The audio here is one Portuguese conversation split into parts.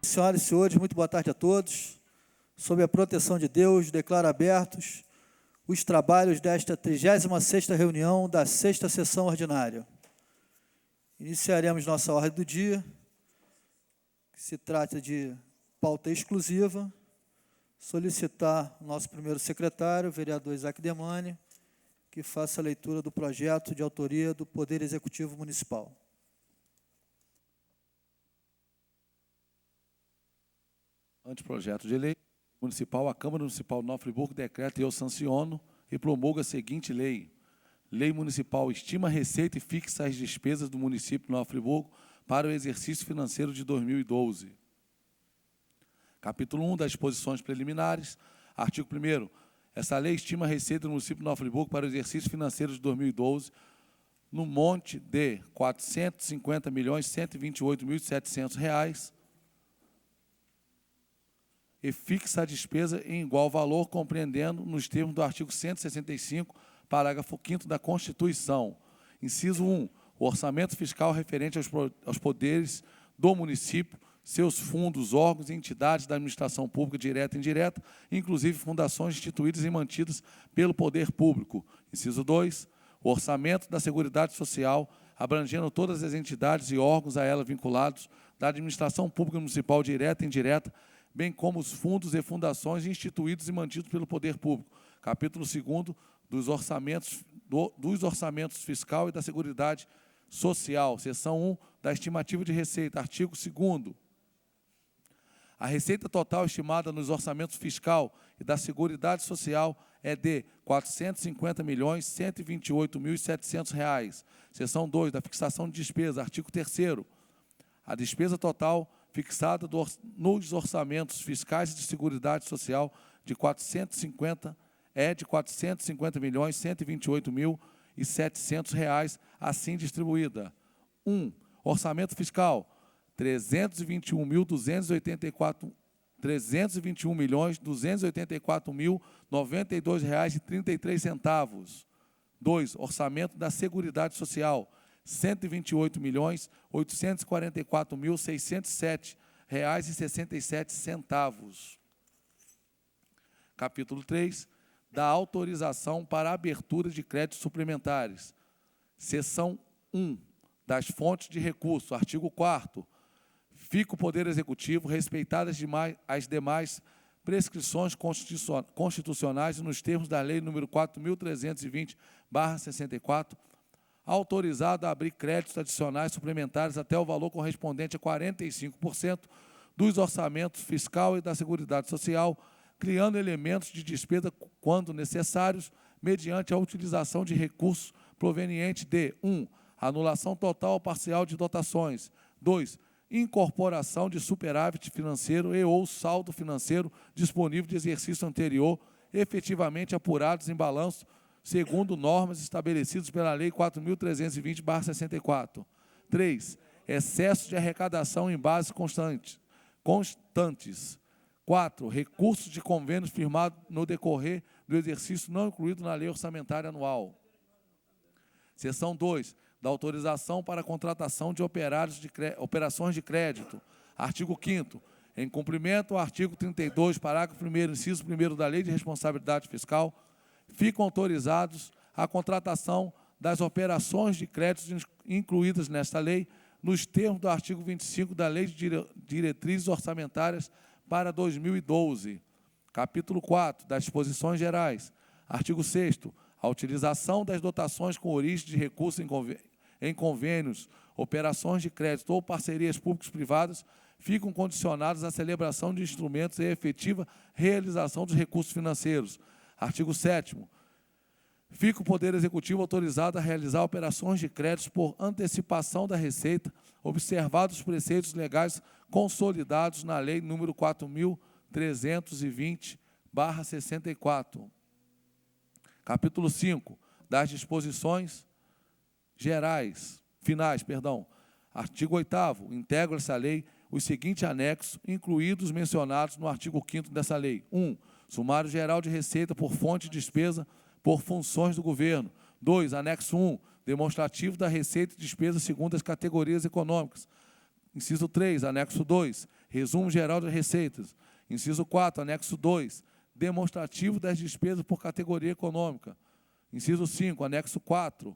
Senhoras e senhores, muito boa tarde a todos. Sob a proteção de Deus, declaro abertos os trabalhos desta 36ª reunião da 6ª sessão ordinária. Iniciaremos nossa ordem do dia, que se trata de pauta exclusiva. Solicitar o nosso primeiro secretário, o vereador Isaac Demani, que faça a leitura do projeto de autoria do Poder Executivo Municipal. Anteprojeto de lei municipal, a Câmara Municipal de Nova Friburgo decreta e eu sanciono e promulgo a seguinte lei. Lei Municipal estima a receita e fixa as despesas do município de Nova Friburgo para o exercício financeiro de 2012. Capítulo 1 das disposições preliminares. Artigo 1º. Essa lei estima a receita do município de Nova Friburgo para o exercício financeiro de 2012 no monte de R$ 450.128.700 e fixa a despesa em igual valor, compreendendo nos termos do artigo 165, parágrafo 5º da Constituição. Inciso 1. O orçamento fiscal referente aos poderes do município, seus fundos, órgãos e entidades da administração pública direta e indireta, inclusive fundações instituídas e mantidas pelo poder público. Inciso 2. O orçamento da Seguridade Social, abrangendo todas as entidades e órgãos a ela vinculados, da administração pública municipal direta e indireta, bem como os fundos e fundações instituídos e mantidos pelo poder público. Capítulo 2º dos orçamentos fiscal e da Seguridade Social. Seção 1 da estimativa de receita. Artigo 2º. A receita total estimada nos orçamentos fiscal e da Seguridade Social é de R$ 450.128.700. Seção 2 da fixação de despesa. Artigo 3º. A despesa total fixada nos orçamentos fiscais e de Seguridade Social de R$ 450.128.700, assim distribuída. 1. Orçamento fiscal, R$ 321.284.092,33. 2. Orçamento da Seguridade Social, R$ 128.844.607,67. Capítulo 3. Da autorização para a abertura de créditos suplementares. Seção 1. Das fontes de recurso. Artigo 4º. Fica o Poder Executivo, respeitadas as demais prescrições constitucionais e nos termos da Lei nº 4.320/64, autorizado a abrir créditos adicionais suplementares até o valor correspondente a 45% dos orçamentos fiscal e da Seguridade Social, criando elementos de despesa quando necessários, mediante a utilização de recursos provenientes de 1. Anulação total ou parcial de dotações. 2. Incorporação de superávit financeiro e ou saldo financeiro disponível de exercício anterior, efetivamente apurados em balanço, segundo normas estabelecidas pela Lei 4.320/64. 3. Excesso de arrecadação em bases constantes. 4. Recursos de convênios firmados no decorrer do exercício não incluído na Lei Orçamentária Anual. Seção 2. Da autorização para a contratação de operações de crédito. Artigo 5º. Em cumprimento ao artigo 32, parágrafo 1º, inciso 1º da Lei de Responsabilidade Fiscal, ficam autorizados a contratação das operações de créditos incluídas nesta lei, nos termos do artigo 25 da Lei de Diretrizes Orçamentárias para 2012. Capítulo 4, das disposições gerais. Artigo 6º. A utilização das dotações com origem de recursos em convênios, operações de crédito ou parcerias públicos-privadas ficam condicionadas à celebração de instrumentos e efetiva realização dos recursos financeiros. Artigo 7º. Fica o Poder Executivo autorizado a realizar operações de crédito por antecipação da receita, observados os preceitos legais consolidados na Lei nº 4.320/64. Capítulo 5, das disposições finais. Artigo 8º, integra-se à lei os seguintes anexos, incluídos os mencionados no artigo 5º dessa lei. 1. Sumário geral de receita por fonte de despesa por funções do governo. 2. Anexo 1. Demonstrativo da receita e despesa segundo as categorias econômicas. Inciso 3. Anexo 2. Resumo geral das receitas. Inciso 4. Anexo 2. Demonstrativo das despesas por categoria econômica. Inciso 5. Anexo 4.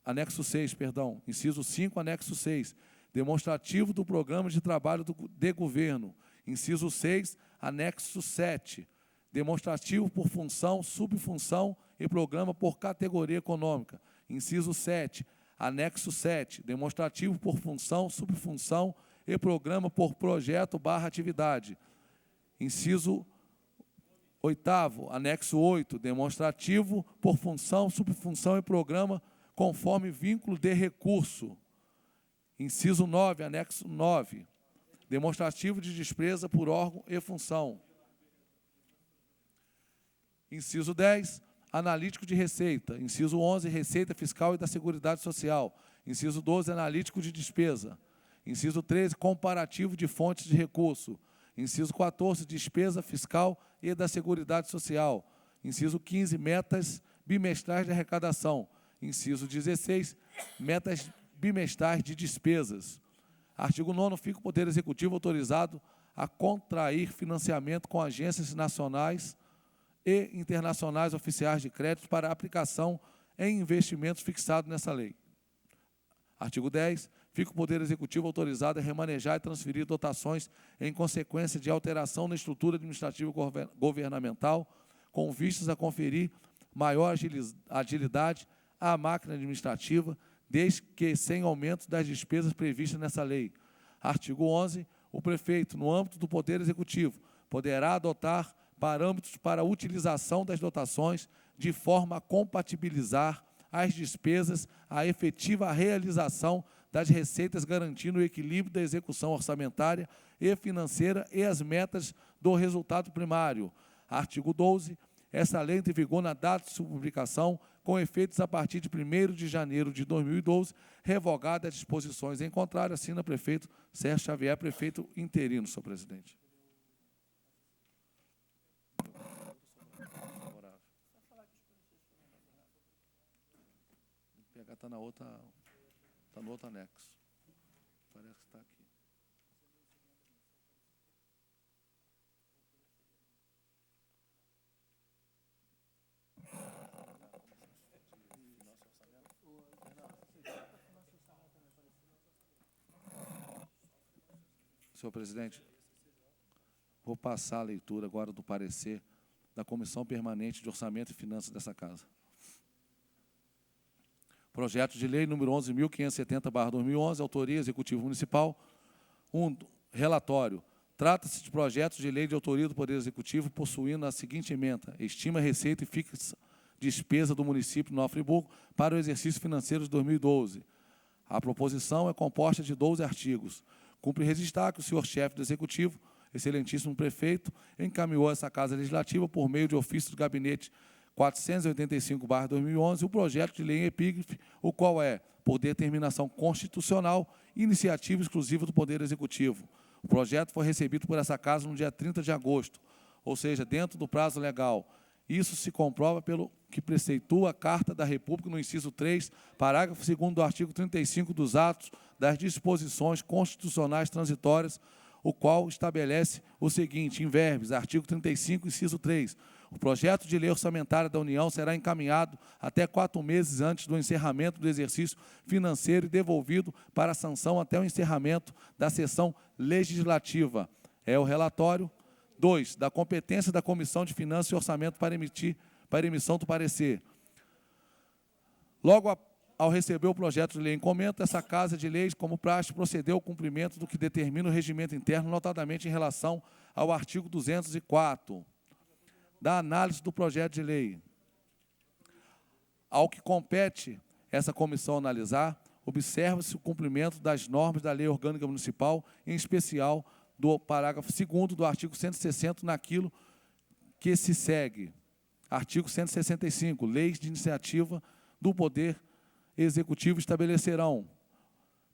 Anexo 6, perdão. Inciso 5, anexo 6. Demonstrativo do programa de trabalho de governo. Inciso 6, anexo 7. Demonstrativo por função, subfunção e programa por categoria econômica. Inciso 7, anexo 7. Demonstrativo por função, subfunção e programa por projeto/atividade. Inciso 8º, anexo 8, demonstrativo por função, subfunção e programa conforme vínculo de recurso. Inciso 9, anexo 9, demonstrativo de despesa por órgão e função. Inciso 10, analítico de receita. Inciso 11, receita fiscal e da Seguridade Social. Inciso 12, analítico de despesa. Inciso 13, comparativo de fontes de recurso. Inciso 14, despesa fiscal e da Seguridade Social. Inciso 15, metas bimestrais de arrecadação. Inciso 16, metas bimestrais de despesas. Artigo 9º, fica o Poder Executivo autorizado a contrair financiamento com agências nacionais e internacionais oficiais de crédito para aplicação em investimentos fixados nessa lei. Artigo 10, fica o Poder Executivo autorizado a remanejar e transferir dotações em consequência de alteração na estrutura administrativa governamental, com vistas a conferir maior agilidade à máquina administrativa, desde que sem aumento das despesas previstas nessa lei. Artigo 11, o prefeito, no âmbito do Poder Executivo, poderá adotar parâmetros para a utilização das dotações de forma a compatibilizar as despesas à efetiva realização das receitas, garantindo o equilíbrio da execução orçamentária e financeira e as metas do resultado primário. Artigo 12. Essa lei entra em vigor na data de sua publicação, com efeitos a partir de 1º de janeiro de 2012, revogada as disposições em contrário. Assina prefeito Sérgio Xavier, prefeito interino, senhor presidente. Está no outro anexo. Parece que está aqui. Senhor presidente, vou passar a leitura agora do parecer da Comissão Permanente de Orçamento e Finanças dessa Casa. Projeto de lei número 11.570/2011, autoria Executivo Municipal. 1. Relatório. Trata-se de projetos de lei de autoria do Poder Executivo, possuindo a seguinte ementa: estima receita e fixa despesa do município de Nova Friburgo para o exercício financeiro de 2012. A proposição é composta de 12 artigos. Cumpre registrar que o senhor chefe do Executivo, excelentíssimo prefeito, encaminhou a essa Casa Legislativa, por meio de ofício do gabinete 485/2011, o projeto de lei em epígrafe, o qual é, por determinação constitucional, iniciativa exclusiva do Poder Executivo. O projeto foi recebido por essa Casa no dia 30 de agosto, ou seja, dentro do prazo legal. Isso se comprova pelo que preceitua a Carta da República, no inciso 3, parágrafo 2º do artigo 35 dos atos das disposições constitucionais transitórias, o qual estabelece o seguinte, em verbis, artigo 35, inciso 3, o projeto de lei orçamentária da União será encaminhado até 4 meses antes do encerramento do exercício financeiro e devolvido para a sanção até o encerramento da sessão legislativa. É o relatório. 2. Da competência da Comissão de Finanças e Orçamento para emissão do parecer. Logo ao receber o projeto de lei em comento, essa Casa de Leis, como praxe, procedeu ao cumprimento do que determina o regimento interno, notadamente em relação ao artigo 204, da análise do projeto de lei. Ao que compete essa comissão analisar, observa-se o cumprimento das normas da Lei Orgânica Municipal, em especial do parágrafo 2º do artigo 160, naquilo que se segue. Artigo 165. Leis de iniciativa do Poder Executivo estabelecerão.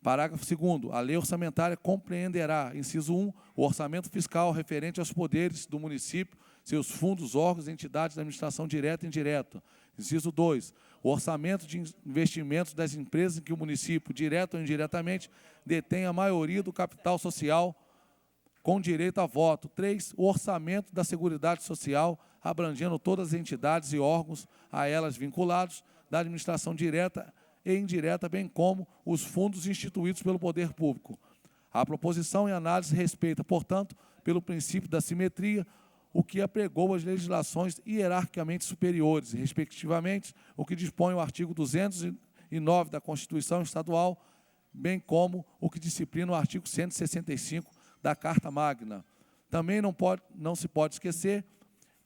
Parágrafo 2º. A lei orçamentária compreenderá, inciso 1, o orçamento fiscal referente aos poderes do município, seus fundos, órgãos e entidades da administração direta e indireta. Inciso 2, o orçamento de investimentos das empresas em que o município, direto ou indiretamente, detém a maioria do capital social com direito a voto. 3, o orçamento da Seguridade Social, abrangendo todas as entidades e órgãos a elas vinculados, da administração direta e indireta, bem como os fundos instituídos pelo poder público. A proposição e análise respeita, portanto, pelo princípio da simetria, o que apregou as legislações hierarquicamente superiores, respectivamente, o que dispõe o artigo 209 da Constituição Estadual, bem como o que disciplina o artigo 165 da Carta Magna. Também não se pode esquecer,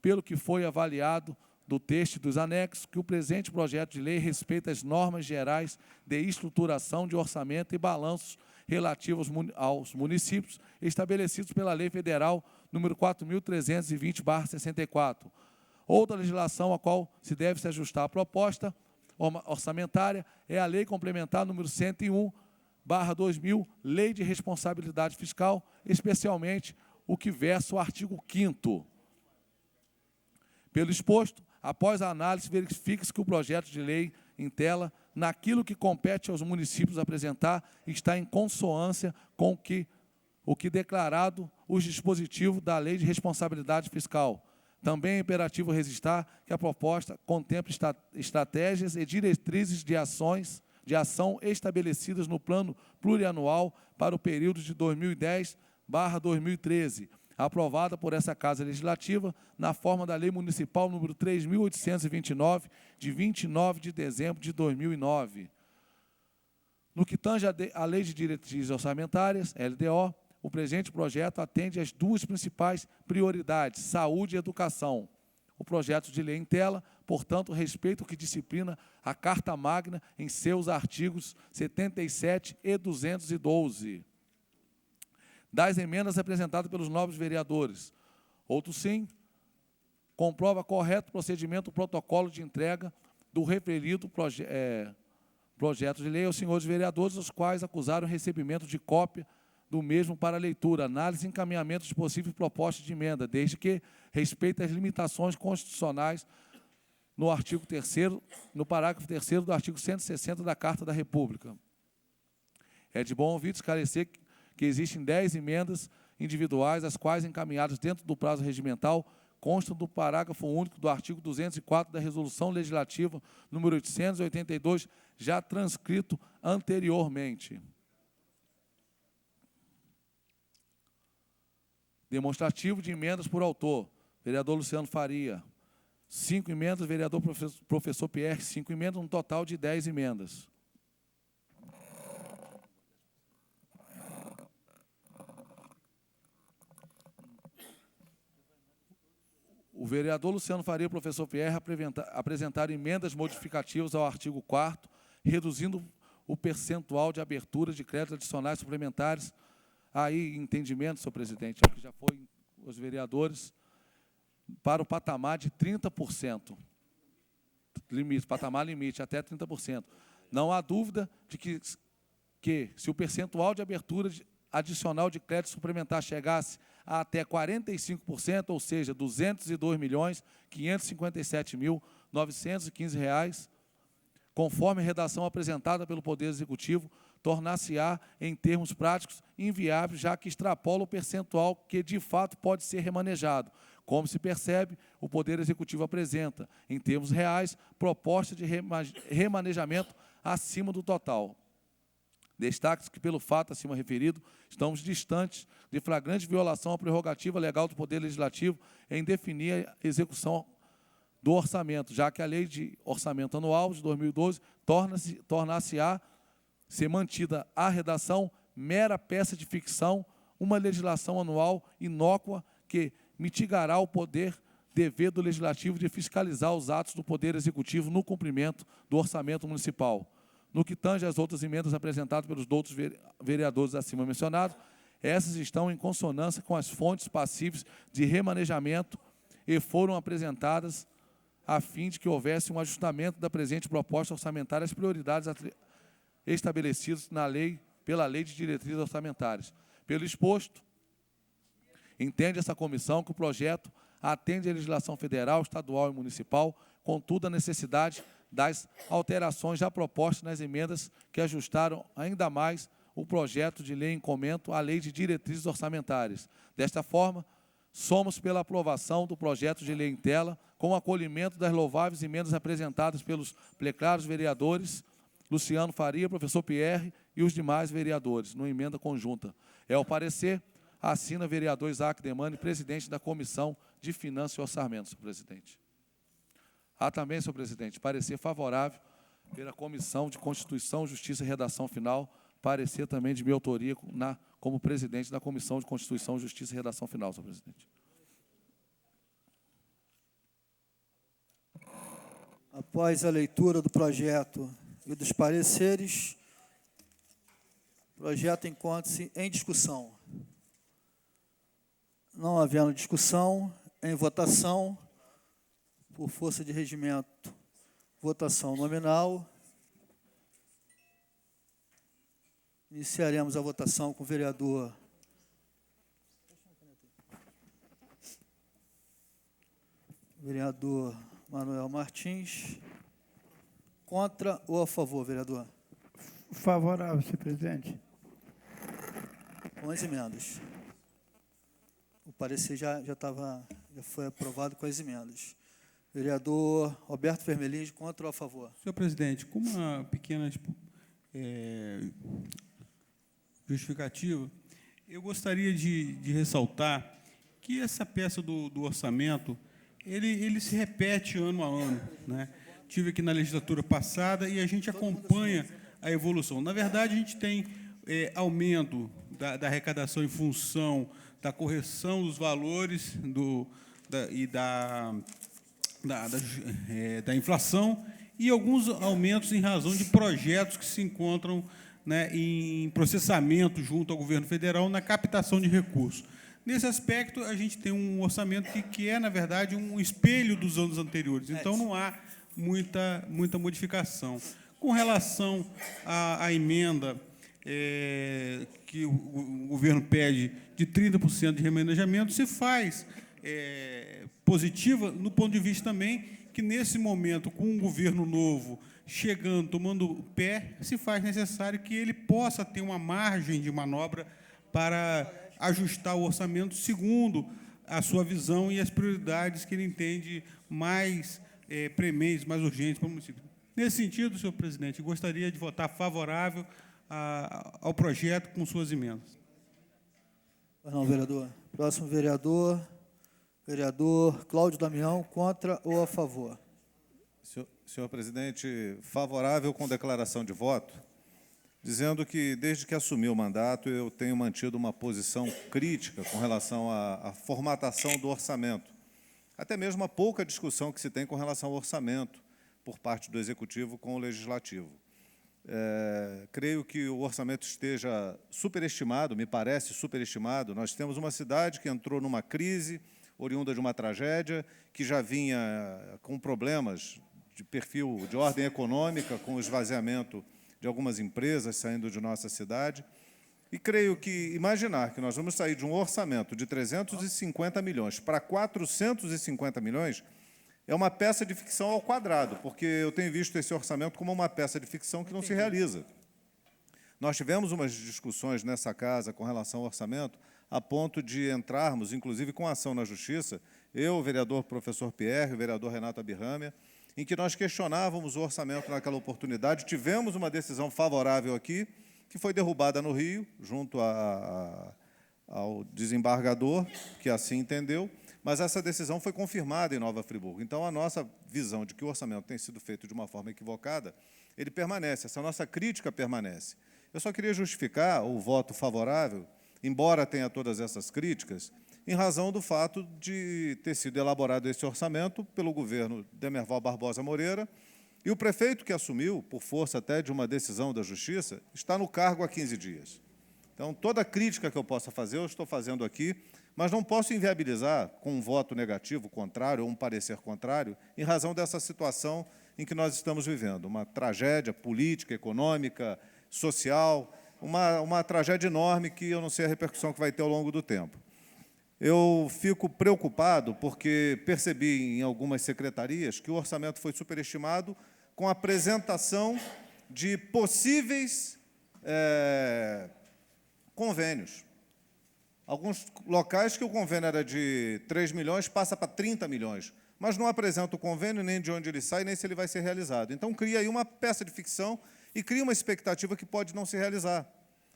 pelo que foi avaliado do texto dos anexos, que o presente projeto de lei respeita as normas gerais de estruturação de orçamento e balanços relativos aos municípios estabelecidos pela Lei Federal número 4.320/64. Outra legislação a qual se deve se ajustar a proposta orçamentária é a Lei Complementar número 101/2000, Lei de Responsabilidade Fiscal, especialmente o que versa o artigo 5º. Pelo exposto, após a análise, verifica-se que o projeto de lei em tela, naquilo que compete aos municípios apresentar, está em consonância com o que declarado os dispositivos da Lei de Responsabilidade Fiscal. Também é imperativo registrar que a proposta contempla estratégias e diretrizes de ação estabelecidas no Plano Plurianual para o período de 2010/2013, aprovada por essa Casa Legislativa, na forma da Lei Municipal número 3.829, de 29 de dezembro de 2009. No que tange à Lei de Diretrizes Orçamentárias, LDO, o presente projeto atende às duas principais prioridades, saúde e educação. O projeto de lei em tela, portanto, respeita o que disciplina a Carta Magna em seus artigos 77 e 212. Das emendas apresentadas pelos nobres vereadores. Outro sim, comprova correto procedimento, o protocolo de entrega do referido projeto de lei aos senhores vereadores, os quais acusaram o recebimento de cópia do mesmo para leitura, análise e encaminhamento de possíveis propostas de emenda, desde que respeite as limitações constitucionais no artigo 3º, no parágrafo 3º do artigo 160 da Carta da República. É de bom ouvido esclarecer que existem 10 emendas individuais, as quais, encaminhadas dentro do prazo regimental, constam do parágrafo único do artigo 204 da Resolução Legislativa número 882, já transcrito anteriormente. Demonstrativo de emendas por autor. Vereador Luciano Faria. 5 emendas, vereador professor Pierre, 5 emendas, um total de 10 emendas. O vereador Luciano Faria e o professor Pierre apresentaram emendas modificativas ao artigo 4º, reduzindo o percentual de abertura de créditos adicionais suplementares. Aí, entendimento, senhor presidente, que já foi os vereadores, para o patamar de 30%. Limite, patamar limite, até 30%. Não há dúvida de que se o percentual de abertura adicional de crédito suplementar chegasse a até 45%, ou seja, R$ 202.557.915, conforme a redação apresentada pelo Poder Executivo, tornar-se-á, em termos práticos, inviável, já que extrapola o percentual que, de fato, pode ser remanejado. Como se percebe, o Poder Executivo apresenta, em termos reais, proposta de remanejamento acima do total. Destaque-se que, pelo fato acima referido, estamos distantes de flagrante violação à prerrogativa legal do Poder Legislativo em definir a execução do orçamento, já que a Lei de Orçamento Anual de 2012 tornar-se-á ser mantida a redação mera peça de ficção, uma legislação anual inócua que mitigará o dever do Legislativo de fiscalizar os atos do Poder Executivo no cumprimento do orçamento municipal. No que tange às outras emendas apresentadas pelos outros vereadores acima mencionados, essas estão em consonância com as fontes passíveis de remanejamento e foram apresentadas a fim de que houvesse um ajustamento da presente proposta orçamentária às prioridades estabelecidas pela Lei de Diretrizes Orçamentárias. Pelo exposto, entende essa comissão que o projeto atende à legislação federal, estadual e municipal, contudo, a necessidade das alterações já propostas nas emendas que ajustaram ainda mais o projeto de lei em comento à Lei de Diretrizes Orçamentárias. Desta forma, somos pela aprovação do projeto de lei em tela, com o acolhimento das louváveis emendas apresentadas pelos plecários vereadores Luciano Faria, professor Pierre e os demais vereadores, numa emenda conjunta. É o parecer, assina vereador Isaac Demane, presidente da Comissão de Finanças e Orçamento, senhor presidente. Há também, senhor presidente, parecer favorável pela Comissão de Constituição, Justiça e Redação Final, parecer também de minha autoria como presidente da Comissão de Constituição, Justiça e Redação Final, senhor presidente. Após a leitura do projeto e dos pareceres, o projeto encontra-se em discussão. Não havendo discussão, em votação, por força de regimento, votação nominal. Iniciaremos a votação com o vereador Manuel Martins. Contra ou a favor, vereador? Favorável, senhor presidente. Com as emendas. O parecer já foi aprovado com as emendas. Vereador Roberto Vermelins, contra ou a favor? Senhor presidente, com uma pequena justificativa, eu gostaria de ressaltar que essa peça do orçamento, ele se repete ano a ano, né? Tive aqui na legislatura passada e a gente acompanha a evolução. Na verdade, a gente tem aumento da arrecadação em função da correção dos valores da inflação e alguns aumentos em razão de projetos que se encontram, né, em processamento junto ao governo federal na captação de recursos. Nesse aspecto, a gente tem um orçamento que é, na verdade, um espelho dos anos anteriores. Então, não há muita modificação. Com relação à emenda que o governo pede de 30% de remanejamento, se faz positiva no ponto de vista também que, nesse momento, com um governo novo chegando, tomando pé, se faz necessário que ele possa ter uma margem de manobra para ajustar o orçamento segundo a sua visão e as prioridades que ele entende mais prementes, mais urgentes para o município. Nesse sentido, senhor presidente, gostaria de votar favorável ao projeto com suas emendas. Não, vereador. Próximo vereador, vereador Cláudio Damião, contra ou a favor? Senhor presidente, favorável com declaração de voto, dizendo que, desde que assumi o mandato, eu tenho mantido uma posição crítica com relação à formatação do orçamento, até mesmo a pouca discussão que se tem com relação ao orçamento por parte do Executivo com o Legislativo. Creio que o orçamento esteja superestimado, me parece superestimado. Nós temos uma cidade que entrou numa crise oriunda de uma tragédia, que já vinha com problemas de perfil de ordem econômica, com o esvaziamento de algumas empresas saindo de nossa cidade. E creio que imaginar que nós vamos sair de um orçamento de 350 milhões para 450 milhões é uma peça de ficção ao quadrado, porque eu tenho visto esse orçamento como uma peça de ficção que não se realiza. Nós tivemos umas discussões nessa casa com relação ao orçamento, a ponto de entrarmos, inclusive, com ação na Justiça, eu, o vereador professor Pierre, o vereador Renato Abirrâmia, em que nós questionávamos o orçamento naquela oportunidade. Tivemos uma decisão favorável aqui, que foi derrubada no Rio, junto ao desembargador, que assim entendeu, mas essa decisão foi confirmada em Nova Friburgo. Então, a nossa visão de que o orçamento tem sido feito de uma forma equivocada, ele permanece, essa nossa crítica permanece. Eu só queria justificar o voto favorável, embora tenha todas essas críticas, em razão do fato de ter sido elaborado esse orçamento pelo governo Demerval Barbosa Moreira, e o prefeito que assumiu, por força até de uma decisão da Justiça, está no cargo há 15 dias. Então, toda crítica que eu possa fazer, eu estou fazendo aqui, mas não posso inviabilizar com um voto negativo, contrário, ou um parecer contrário, em razão dessa situação em que nós estamos vivendo. Uma tragédia política, econômica, social, uma tragédia enorme que eu não sei a repercussão que vai ter ao longo do tempo. Eu fico preocupado porque percebi em algumas secretarias que o orçamento foi superestimado com a apresentação de possíveis convênios. Alguns locais que o convênio era de 3 milhões passa para 30 milhões, mas não apresenta o convênio nem de onde ele sai, nem se ele vai ser realizado. Então, cria aí uma peça de ficção e cria uma expectativa que pode não se realizar.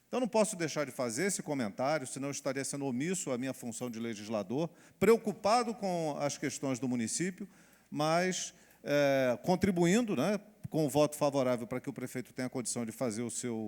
Então, não posso deixar de fazer esse comentário, senão eu estaria sendo omisso à minha função de legislador, preocupado com as questões do município, mas contribuindo, né, com o voto favorável para que o prefeito tenha condição de fazer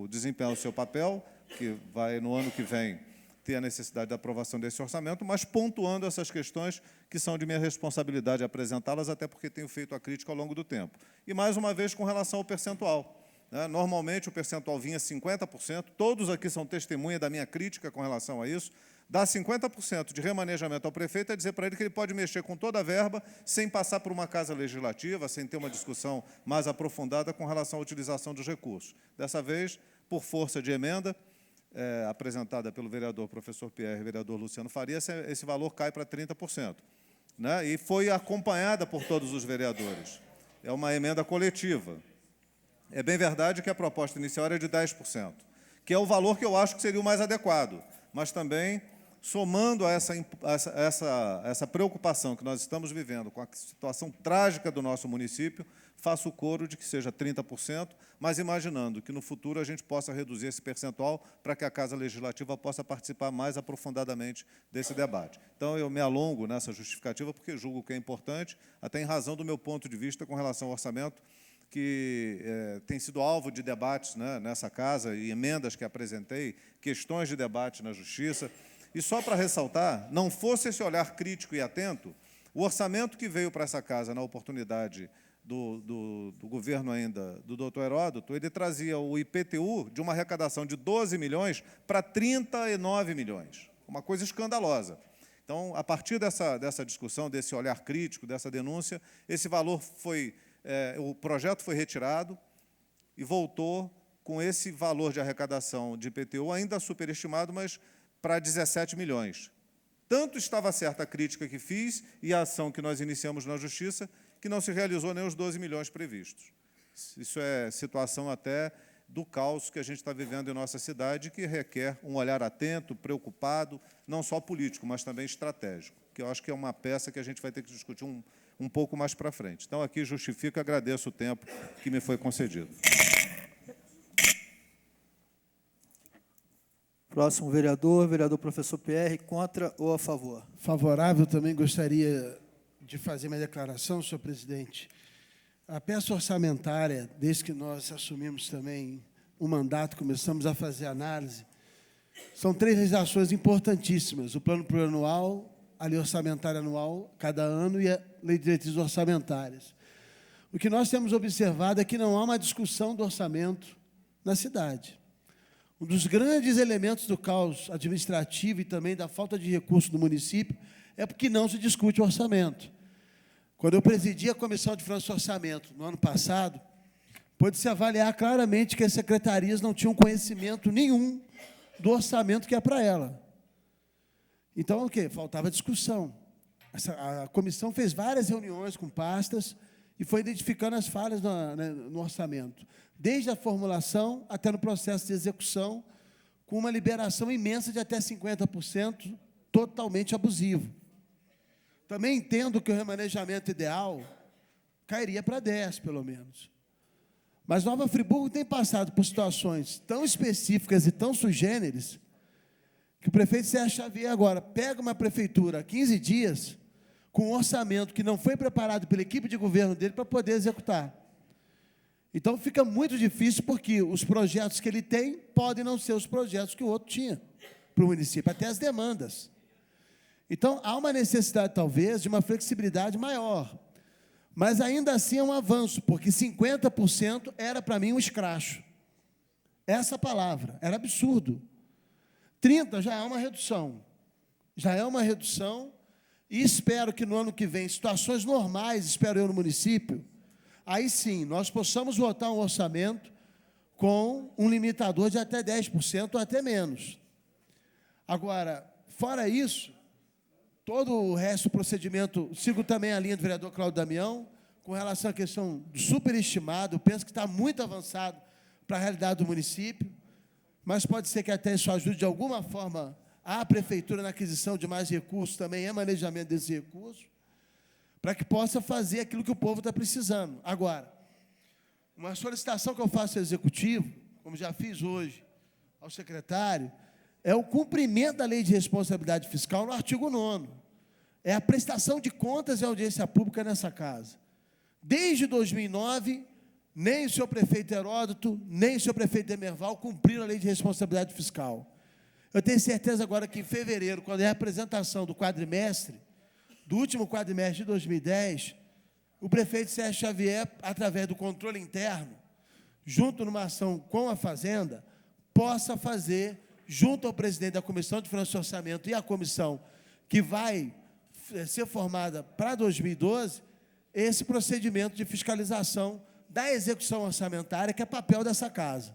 desempenhar o seu papel, que vai, no ano que vem, ter a necessidade da aprovação desse orçamento, mas pontuando essas questões que são de minha responsabilidade apresentá-las, até porque tenho feito a crítica ao longo do tempo. E, mais uma vez, com relação ao percentual. Normalmente, o percentual vinha 50%, todos aqui são testemunha da minha crítica com relação a isso. Dar 50% de remanejamento ao prefeito é dizer para ele que ele pode mexer com toda a verba sem passar por uma casa legislativa, sem ter uma discussão mais aprofundada com relação à utilização dos recursos. Dessa vez, por força de emenda, apresentada pelo vereador professor Pierre e vereador Luciano Faria, esse valor cai para 30%. Né? E foi acompanhada por todos os vereadores. É uma emenda coletiva. É bem verdade que a proposta inicial era de 10%, que é o valor que eu acho que seria o mais adequado, mas também, somando a essa preocupação que nós estamos vivendo com a situação trágica do nosso município, faço o coro de que seja 30%, mas imaginando que no futuro a gente possa reduzir esse percentual para que a Casa Legislativa possa participar mais aprofundadamente desse debate. Então, eu me alongo nessa justificativa porque julgo que é importante, até em razão do meu ponto de vista com relação ao orçamento, que tem sido alvo de debates, né, nessa casa, e emendas que apresentei, questões de debate na Justiça. E só para ressaltar, não fosse esse olhar crítico e atento, o orçamento que veio para essa casa na oportunidade do governo ainda do doutor Heródoto, ele trazia o IPTU de uma arrecadação de 12 milhões para 39 milhões, uma coisa escandalosa. Então, a partir dessa discussão, desse olhar crítico, dessa denúncia, esse valor o projeto foi retirado e voltou com esse valor de arrecadação de IPTU ainda superestimado, mas para 17 milhões. Tanto estava certa a crítica que fiz e a ação que nós iniciamos na Justiça, que não se realizou nem os 12 milhões previstos. Isso é situação até do caos que a gente está vivendo em nossa cidade, que requer um olhar atento, preocupado, não só político, mas também estratégico, que eu acho que é uma peça que a gente vai ter que discutir um pouco mais para frente. Então, aqui justifico e agradeço o tempo que me foi concedido. Próximo vereador professor Pierre, contra ou a favor? Favorável. Também gostaria de fazer minha declaração, senhor presidente. A peça orçamentária, desde que nós assumimos também o mandato, começamos a fazer análise, são 3 legislações importantíssimas: o plano plurianual, a lei orçamentária anual, cada ano, e a lei de diretrizes orçamentárias. O que nós temos observado é que não há uma discussão do orçamento na cidade. Um dos grandes elementos do caos administrativo e também da falta de recursos do município é porque não se discute o orçamento. Quando eu presidi a Comissão de Finanças e Orçamento no ano passado, pôde-se avaliar claramente que as secretarias não tinham conhecimento nenhum do orçamento que é para ela. Então, o quê? Faltava discussão. A comissão fez várias reuniões com pastas e foi identificando as falhas no orçamento, desde a formulação até no processo de execução, com uma liberação imensa de até 50%, totalmente abusivo. Também entendo que o remanejamento ideal cairia para 10%, pelo menos. Mas Nova Friburgo tem passado por situações tão específicas e tão sui generis que o prefeito Sérgio Xavier agora pega uma prefeitura há 15 dias com um orçamento que não foi preparado pela equipe de governo dele para poder executar. Então, fica muito difícil, porque os projetos que ele tem podem não ser os projetos que o outro tinha para o município, até as demandas. Então, há uma necessidade, talvez, de uma flexibilidade maior. Mas, ainda assim, é um avanço, porque 50% era, para mim, um escracho. Essa palavra, era absurdo. 30% já é uma redução. já é uma redução, e espero que no ano que vem, situações normais, espero eu no município, aí sim, nós possamos votar um orçamento com um limitador de até 10% ou até menos. Agora, fora isso, todo o resto do procedimento, sigo também a linha do vereador Cláudio Damião, com relação à questão do superestimado, penso que está muito avançado para a realidade do município, mas pode ser que até isso ajude de alguma forma a prefeitura na aquisição de mais recursos, também é manejamento desses recursos, para que possa fazer aquilo que o povo está precisando. Agora, uma solicitação que eu faço ao Executivo, como já fiz hoje ao secretário, é o cumprimento da Lei de Responsabilidade Fiscal no artigo 9º. É a prestação de contas e audiência pública nessa casa. Desde 2009, nem o senhor prefeito Heródoto, nem o senhor prefeito Demerval cumpriram a Lei de Responsabilidade Fiscal. Eu tenho certeza agora que em fevereiro, quando é a apresentação do quadrimestre, do último quadrimestre de 2010, o prefeito Sérgio Xavier, através do controle interno, junto numa ação com a Fazenda, possa fazer, junto ao presidente da Comissão de Finanças e Orçamento e a comissão que vai ser formada para 2012, esse procedimento de fiscalização da execução orçamentária, que é papel dessa casa.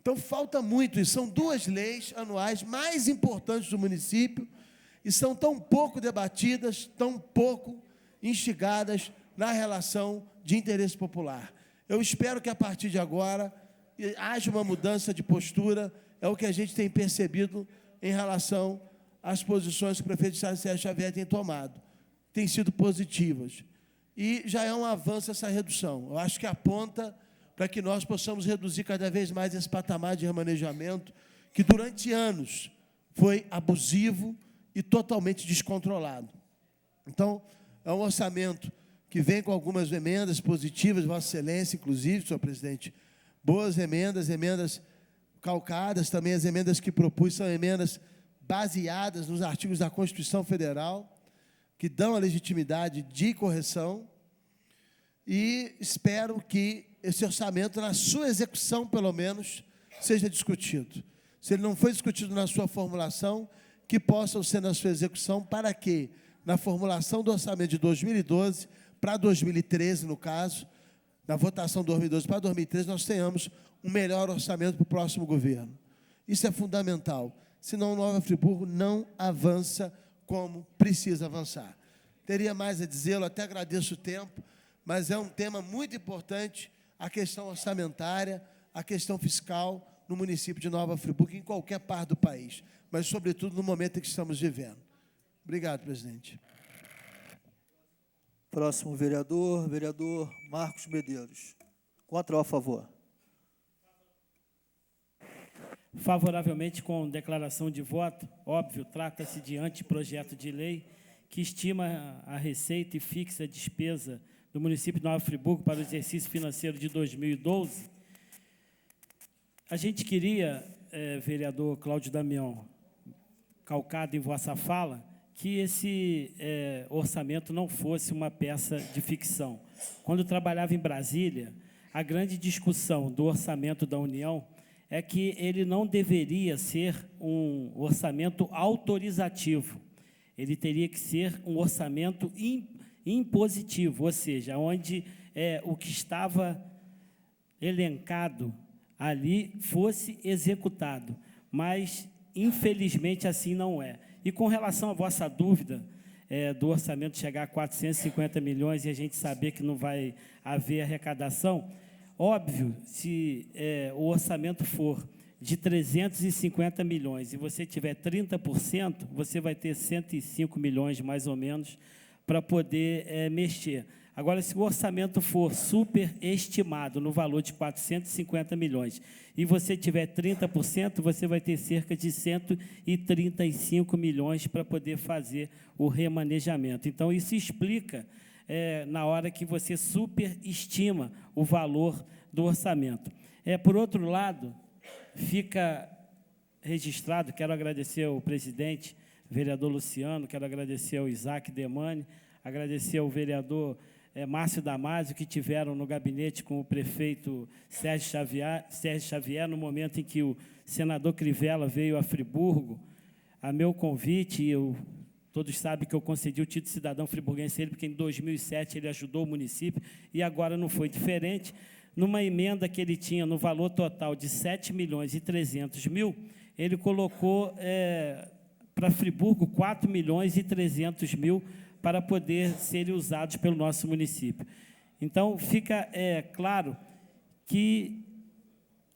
Então, falta muito, e são duas leis anuais mais importantes do município, e são tão pouco debatidas, tão pouco instigadas na relação de interesse popular. Eu espero que, a partir de agora, haja uma mudança de postura, é o que a gente tem percebido em relação às posições que o prefeito Sérgio Xavier tem tomado. Têm sido positivas. E já é um avanço essa redução. Eu acho que aponta para que nós possamos reduzir cada vez mais esse patamar de remanejamento, que durante anos foi abusivo e totalmente descontrolado. Então, é um orçamento que vem com algumas emendas positivas, Vossa Excelência, inclusive, senhor presidente, boas emendas, emendas calcadas, também as emendas que propus são emendas baseadas nos artigos da Constituição Federal, que dão a legitimidade de correção, e espero que esse orçamento, na sua execução, pelo menos, seja discutido. Se ele não foi discutido na sua formulação, que possa ser na sua execução, para que, na formulação do orçamento de 2012 para 2013, no caso, na votação de 2012 para 2013, nós tenhamos um melhor orçamento para o próximo governo. Isso é fundamental, senão Nova Friburgo não avança como precisa avançar. Teria mais a dizê-lo, até agradeço o tempo, mas é um tema muito importante, a questão orçamentária, a questão fiscal no município de Nova Friburgo, em qualquer parte do país, mas, sobretudo, no momento em que estamos vivendo. Obrigado, presidente. Próximo vereador, vereador Marcos Medeiros. Contra ou a favor? Favoravelmente, com declaração de voto. Óbvio, trata-se de anteprojeto de lei que estima a receita e fixa a despesa do município de Nova Friburgo para o exercício financeiro de 2012. A gente queria, vereador Cláudio Damião, calcado em vossa fala, que esse orçamento não fosse uma peça de ficção. Quando eu trabalhava em Brasília, a grande discussão do orçamento da União é que ele não deveria ser um orçamento autorizativo. Ele teria que ser um orçamento impositivo, ou seja, onde o que estava elencado ali fosse executado. Mas, infelizmente, assim não é. E com relação à vossa dúvida do orçamento chegar a 450 milhões e a gente saber que não vai haver arrecadação, óbvio, se o orçamento for de 350 milhões e você tiver 30%, você vai ter 105 milhões, mais ou menos, para poder mexer. Agora, se o orçamento for superestimado no valor de 450 milhões e você tiver 30%, você vai ter cerca de 135 milhões para poder fazer o remanejamento. Então, isso explica, na hora que você superestima o valor do orçamento. Por outro lado, fica registrado, quero agradecer ao presidente, vereador Luciano, quero agradecer ao Isaac Demani, agradecer ao vereador Márcio Damasio, que tiveram no gabinete com o prefeito Sérgio Xavier, no momento em que o senador Crivella veio a Friburgo, a meu convite, todos sabem que eu concedi o título de cidadão friburguense a ele, porque em 2007 ele ajudou o município, e agora não foi diferente. Numa emenda que ele tinha no valor total de 7.300.000, ele colocou para Friburgo 4.300.000 para poder serem usados pelo nosso município. Então, fica claro que,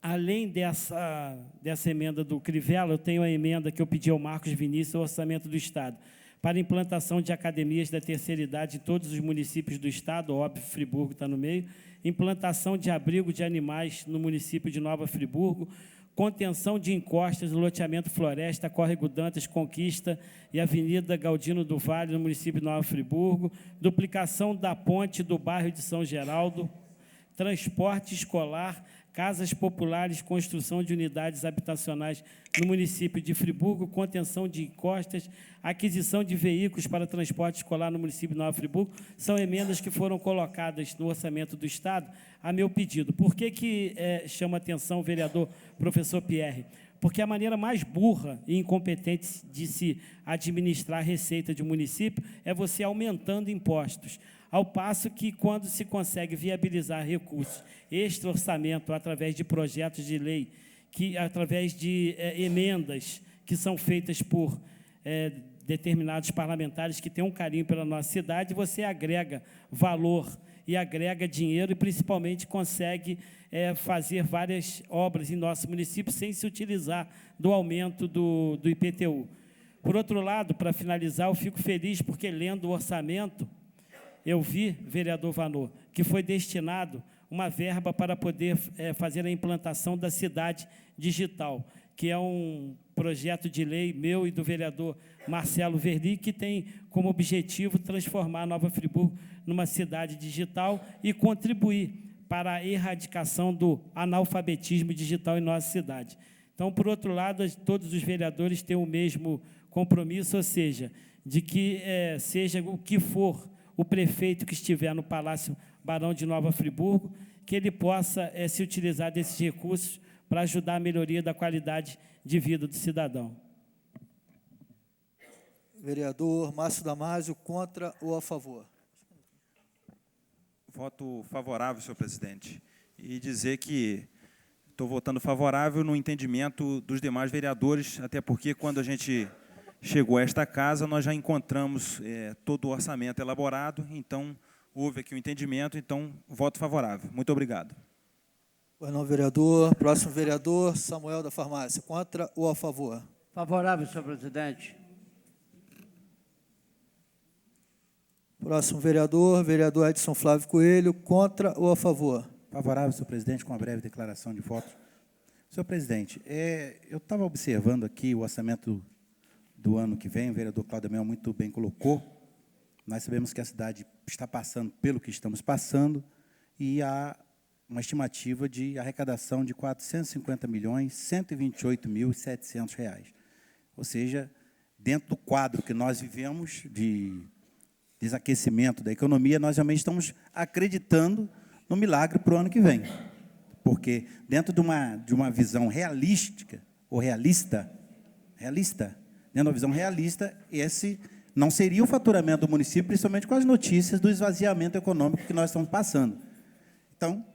além dessa emenda do Crivella, eu tenho a emenda que eu pedi ao Marcos Vinícius, o Orçamento do Estado, para implantação de academias da terceira idade em todos os municípios do Estado, óbvio, Friburgo está no meio, implantação de abrigo de animais no município de Nova Friburgo, contenção de encostas no loteamento Floresta, Córrego Dantas, Conquista e Avenida Galdino do Vale, no município de Nova Friburgo, duplicação da ponte do bairro de São Geraldo, transporte escolar, casas populares, construção de unidades habitacionais no município de Friburgo, contenção de encostas, aquisição de veículos para transporte escolar no município de Nova Friburgo, são emendas que foram colocadas no orçamento do Estado a meu pedido. Por que chama atenção o vereador professor Pierre? Porque a maneira mais burra e incompetente de se administrar a receita de um município é você aumentando impostos. Ao passo que, quando se consegue viabilizar recursos extra-orçamento através de projetos de lei, através de emendas que são feitas por determinados parlamentares que têm um carinho pela nossa cidade, você agrega valor e agrega dinheiro e, principalmente, consegue fazer várias obras em nosso município sem se utilizar do aumento do IPTU. Por outro lado, para finalizar, eu fico feliz porque, lendo o orçamento, eu vi, vereador Vanor, que foi destinado uma verba para poder fazer a implantação da cidade digital, que é um projeto de lei meu e do vereador Marcelo Verli, que tem como objetivo transformar Nova Friburgo numa cidade digital e contribuir para a erradicação do analfabetismo digital em nossa cidade. Então, por outro lado, todos os vereadores têm o mesmo compromisso, ou seja, de que seja o que for o prefeito que estiver no Palácio Barão de Nova Friburgo, que ele possa se utilizar desses recursos para ajudar a melhoria da qualidade de vida do cidadão. Vereador Márcio Damasio, contra ou a favor? Voto favorável, senhor presidente. E dizer que estou votando favorável no entendimento dos demais vereadores, até porque, quando a gente chegou a esta casa, nós já encontramos todo o orçamento elaborado, então houve aqui um entendimento, então voto favorável. Muito obrigado. Pois não, vereador. Próximo vereador, Samuel da Farmácia, contra ou a favor? Favorável, senhor presidente. Próximo vereador, vereador Edson Flávio Coelho, contra ou a favor? Favorável, senhor presidente, com uma breve declaração de voto. Senhor presidente, eu estava observando aqui o orçamento do ano que vem, o vereador Cláudio Mel muito bem colocou. Nós sabemos que a cidade está passando pelo que estamos passando e há uma estimativa de arrecadação de R$ 450.128.700. Ou seja, dentro do quadro que nós vivemos de desaquecimento da economia, nós realmente estamos acreditando no milagre para o ano que vem. Porque, dentro de uma visão realística, ou realista, dentro de uma visão realista, esse não seria o faturamento do município, principalmente com as notícias do esvaziamento econômico que nós estamos passando. Então,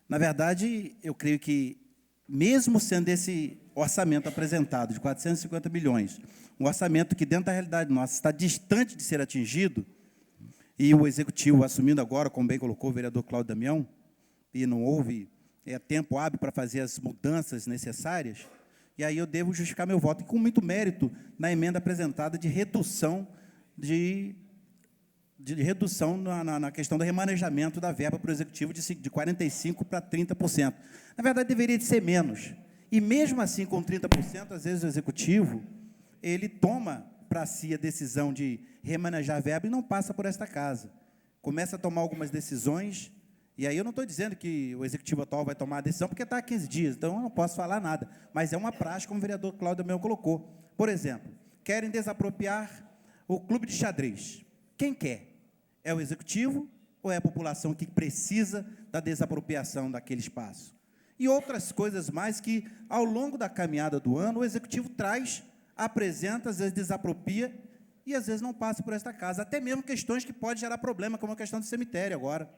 na verdade, eu creio que, mesmo sendo esse orçamento apresentado de 450 milhões, um orçamento que, dentro da realidade nossa, está distante de ser atingido, e o Executivo assumindo agora, como bem colocou o vereador Cláudio Damião, e não houve tempo hábil para fazer as mudanças necessárias, e aí eu devo justificar meu voto, e com muito mérito na emenda apresentada de redução na questão do remanejamento da verba para o Executivo de 45% para 30%. Na verdade, deveria de ser menos. E, mesmo assim, com 30%, às vezes o Executivo ele toma para si a decisão de remanejar a verba e não passa por esta casa. Começa a tomar algumas decisões, e aí eu não estou dizendo que o Executivo atual vai tomar a decisão, porque está há 15 dias, então eu não posso falar nada, mas é uma prática, como o vereador Cláudio Damião colocou. Por exemplo, querem desapropriar o clube de xadrez. Quem quer? É o Executivo ou é a população que precisa da desapropriação daquele espaço? E outras coisas mais que, ao longo da caminhada do ano, o Executivo traz apresenta, às vezes desapropria, e às vezes não passa por esta casa. Até mesmo questões que podem gerar problema, como a questão do cemitério agora.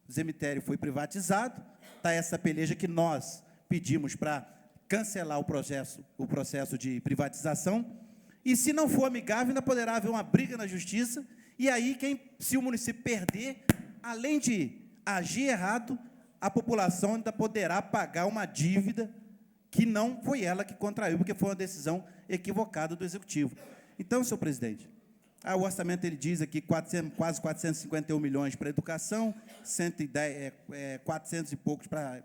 O cemitério foi privatizado, está essa peleja que nós pedimos para cancelar o processo de privatização, e se não for amigável, ainda poderá haver uma briga na justiça, e aí, se o município perder, além de agir errado, a população ainda poderá pagar uma dívida que não foi ela que contraiu, porque foi uma decisão equivocada do Executivo. Então, senhor presidente, o orçamento ele diz aqui quase 451 milhões para a educação, 400 e poucos para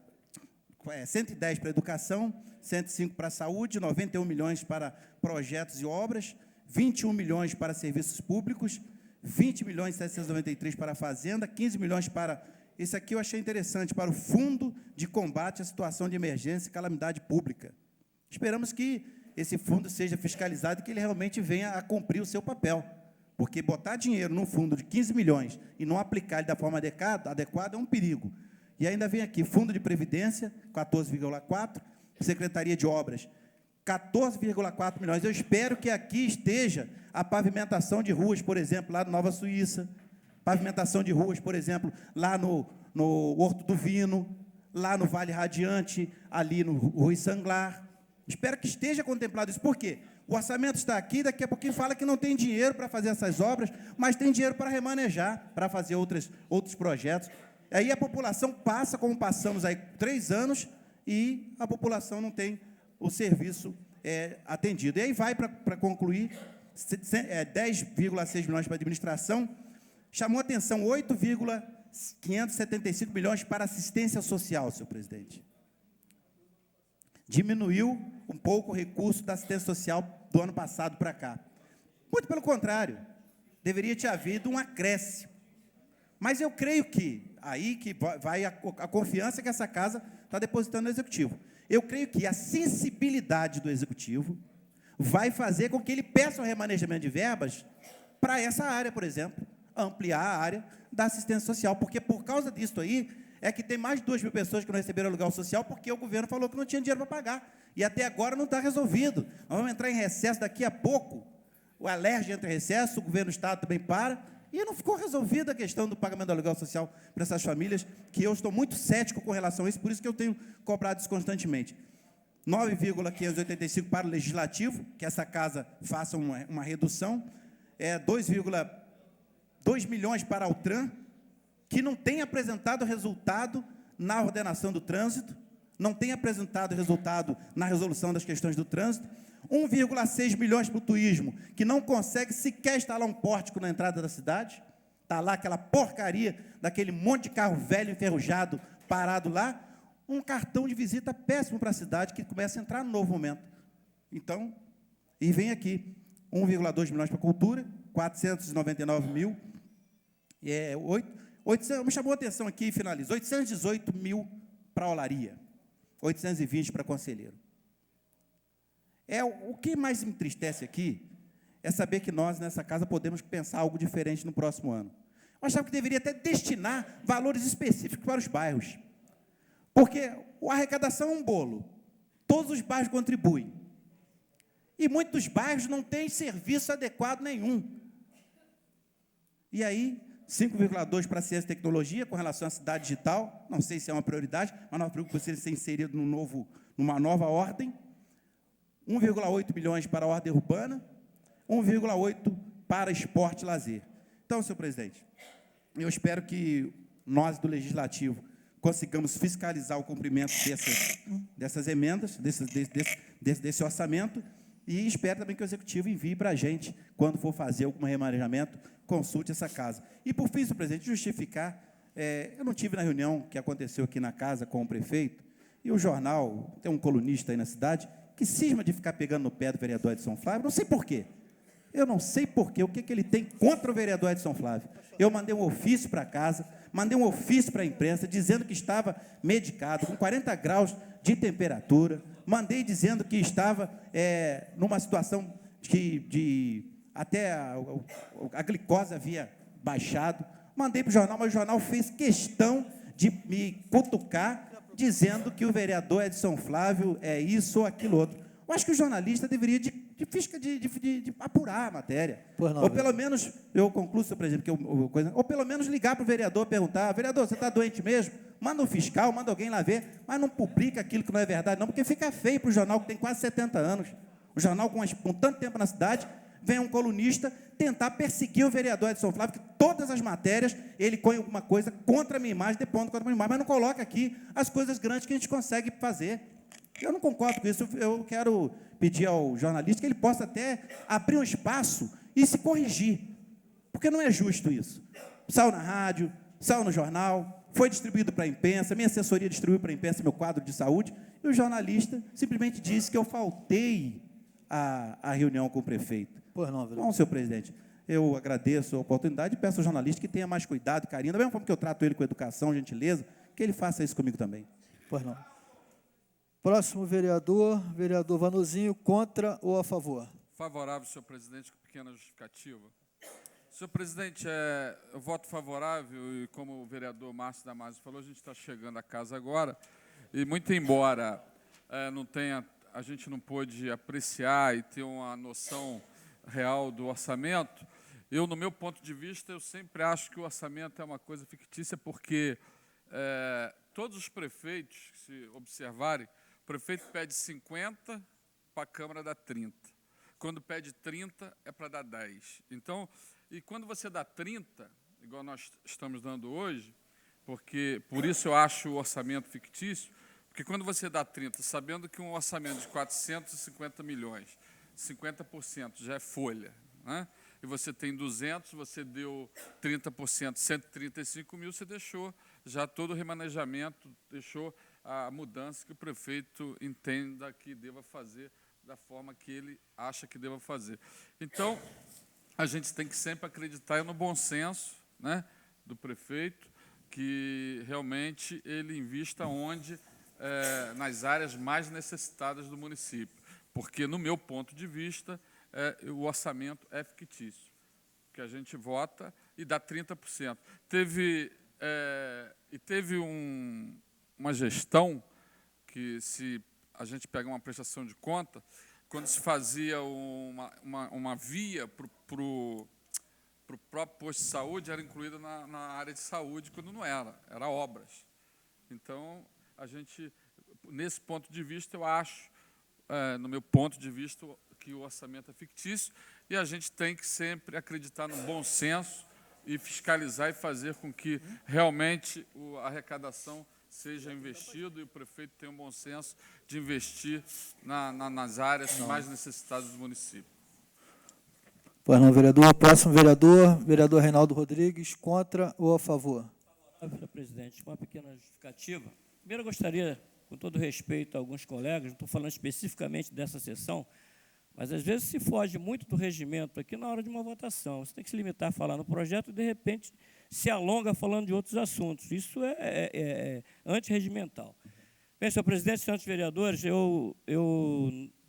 110 para a educação, 105 para a saúde, 91 milhões para projetos e obras, 21 milhões para serviços públicos, 20 milhões e 793 para a fazenda, 15 milhões para... Esse aqui eu achei interessante, para o Fundo de Combate à Situação de Emergência e Calamidade Pública. Esperamos que esse fundo seja fiscalizado e que ele realmente venha a cumprir o seu papel. Porque botar dinheiro num fundo de 15 milhões e não aplicar ele da forma adequada é um perigo. E ainda vem aqui, Fundo de Previdência, 14,4, Secretaria de Obras, 14,4 milhões. Eu espero que aqui esteja a pavimentação de ruas, por exemplo, lá no Nova Suíça, pavimentação de ruas, por exemplo, lá no Horto do Vino, lá no Vale Radiante, ali no Rui Sanglar. Espero que esteja contemplado isso. Por quê? O orçamento está aqui, daqui a pouquinho fala que não tem dinheiro para fazer essas obras, mas tem dinheiro para remanejar, para fazer outros projetos. Aí a população passa, como passamos aí 3 anos, e a população não tem o serviço atendido. E aí vai, para concluir, 10,6 milhões para a administração, chamou a atenção 8,575 milhões para assistência social, senhor presidente. Diminuiu um pouco o recurso da assistência social do ano passado para cá. Muito pelo contrário, deveria ter havido um acréscimo. Mas eu creio que aí que vai a confiança que essa casa está depositando no Executivo. Eu creio que a sensibilidade do Executivo vai fazer com que ele peça o remanejamento de verbas para essa área, por exemplo, ampliar a área da assistência social, porque por causa disso aí, é que tem mais de 2 mil pessoas que não receberam aluguel social, porque o governo falou que não tinha dinheiro para pagar, e até agora não está resolvido. Nós vamos entrar em recesso daqui a pouco, o Alerj entra em recesso, o governo do Estado também para, e não ficou resolvida a questão do pagamento do aluguel social para essas famílias, que eu estou muito cético com relação a isso, por isso que eu tenho cobrado isso constantemente. 9,585 para o Legislativo, que essa casa faça uma redução, 2,2 milhões para a Altran, que não tem apresentado resultado na ordenação do trânsito, não tem apresentado resultado na resolução das questões do trânsito, 1,6 milhões para o turismo, que não consegue sequer instalar um pórtico na entrada da cidade, está lá aquela porcaria daquele monte de carro velho enferrujado parado lá, um cartão de visita péssimo para a cidade, que começa a entrar no novo momento. Então, e vem aqui, 1,2 milhões para a cultura, 499 mil, me chamou a atenção aqui e finalizo, 818 mil para a olaria, 820 para conselheiro. O que mais me entristece aqui é saber que nós, nessa casa, podemos pensar algo diferente no próximo ano. Eu achava que deveria até destinar valores específicos para os bairros, porque a arrecadação é um bolo, todos os bairros contribuem, e muitos bairros não têm serviço adequado nenhum. E aí, 5,2 para ciência e tecnologia, com relação à cidade digital, não sei se é uma prioridade, mas nós preocupamos se ele ser inserido numa nova ordem, 1,8 milhões para a ordem urbana, 1,8 para esporte e lazer. Então, senhor presidente, eu espero que nós, do Legislativo, consigamos fiscalizar o cumprimento dessas emendas, desse orçamento, e espero também que o Executivo envie para a gente, quando for fazer algum remanejamento, consulte essa casa. E, por fim, senhor presidente, justificar, eu não tive na reunião que aconteceu aqui na casa com o prefeito, e o jornal, tem um colunista aí na cidade, que cisma de ficar pegando no pé do vereador Edson Flávio, não sei porquê. Eu não sei porquê, o que ele tem contra o vereador Edson Flávio. Eu mandei um ofício para casa, mandei um ofício para a imprensa, dizendo que estava medicado, com 40 graus de temperatura, mandei dizendo que estava numa situação até a glicose havia baixado, mandei para o jornal, mas o jornal fez questão de me cutucar, dizendo que o vereador Edson Flávio é isso ou aquilo outro. Eu acho que o jornalista deveria de apurar a matéria. Pois não, ou pelo menos, eu concluo, senhor presidente, ou pelo menos ligar para o vereador e perguntar: vereador, você está doente mesmo? Manda um fiscal, manda alguém lá ver, mas não publica aquilo que não é verdade, não, porque fica feio para o jornal que tem quase 70 anos. O jornal com tanto tempo na cidade, vem um colunista tentar perseguir o vereador Edson Flávio, que todas as matérias ele põe alguma coisa contra a minha imagem, depondo contra a minha imagem, mas não coloca aqui as coisas grandes que a gente consegue fazer. Eu não concordo com isso. Eu quero pedir ao jornalista que ele possa até abrir um espaço e se corrigir, porque não é justo isso. Saiu na rádio, saiu no jornal, foi distribuído para a imprensa, minha assessoria distribuiu para a imprensa meu quadro de saúde, e o jornalista simplesmente disse que eu faltei à reunião com o prefeito. Pois não, vereador. Bom, senhor presidente, eu agradeço a oportunidade e peço ao jornalista que tenha mais cuidado, carinho, da mesma forma que eu trato ele com educação, gentileza, que ele faça isso comigo também. Pois não. Próximo vereador, vereador Vanuzinho, contra ou a favor? Favorável, senhor presidente, com pequena justificativa. Senhor presidente, eu voto favorável, e como o vereador Márcio Damasio falou, a gente está chegando a casa agora, e muito embora a gente não pôde apreciar e ter uma noção real do orçamento, no meu ponto de vista, eu sempre acho que o orçamento é uma coisa fictícia, porque todos os prefeitos, se observarem, o prefeito pede 50, para a Câmara dá 30. Quando pede 30, é para dar 10. Então, e quando você dá 30, igual nós estamos dando hoje, porque por isso eu acho o orçamento fictício, porque quando você dá 30, sabendo que um orçamento de 450 milhões, 50% já é folha, né? E você tem 200, você deu 30%, 135 mil, você deixou já todo o remanejamento, deixou a mudança que o prefeito entenda que deva fazer da forma que ele acha que deva fazer. Então, a gente tem que sempre acreditar no bom senso, né, do prefeito, que realmente ele invista onde, nas áreas mais necessitadas do município. Porque, no meu ponto de vista, o orçamento é fictício, que a gente vota e dá 30%. Teve uma gestão que, se a gente pega uma prestação de conta, quando se fazia uma via para o próprio posto de saúde, era incluída na área de saúde, quando não era obras. Então, a gente, nesse ponto de vista, eu acho, no meu ponto de vista, que o orçamento é fictício, e a gente tem que sempre acreditar no bom senso e fiscalizar e fazer com que realmente a arrecadação seja investido e o prefeito tenha um bom senso de investir nas áreas mais necessitadas do município. Pois não, vereador. Próximo vereador, vereador Reinaldo Rodrigues, contra ou a favor? Senhor presidente, com uma pequena justificativa. Primeiro, eu gostaria, com todo respeito a alguns colegas, não estou falando especificamente dessa sessão, mas às vezes se foge muito do regimento aqui na hora de uma votação. Você tem que se limitar a falar no projeto e, de repente, se alonga falando de outros assuntos. Isso é antirregimental. Bem, senhor presidente, senhores vereadores, eu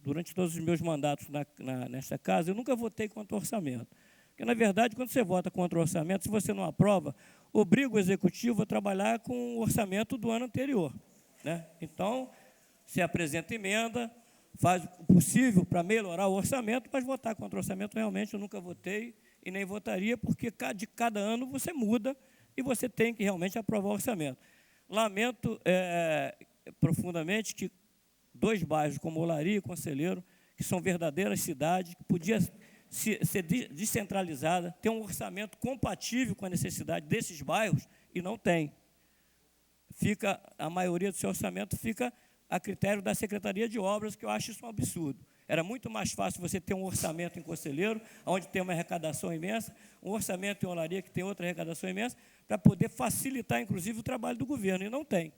durante todos os meus mandatos nesta casa, eu nunca votei contra o orçamento. Porque, na verdade, quando você vota contra o orçamento, se você não aprova, obriga o executivo a trabalhar com o orçamento do ano anterior, né? Então, se apresenta emenda, faz o possível para melhorar o orçamento, mas votar contra o orçamento, realmente, eu nunca votei e nem votaria, porque de cada ano você muda e você tem que realmente aprovar o orçamento. Lamento profundamente que 2 bairros, como Olaria e Conselheiro, que são verdadeiras cidades, que podia ser descentralizada, ter um orçamento compatível com a necessidade desses bairros, e não tem. A maioria do seu orçamento fica a critério da Secretaria de Obras, que eu acho isso um absurdo. Era muito mais fácil você ter um orçamento em Conselheiro, onde tem uma arrecadação imensa, um orçamento em Olaria, que tem outra arrecadação imensa, para poder facilitar, inclusive, o trabalho do governo, e não tem.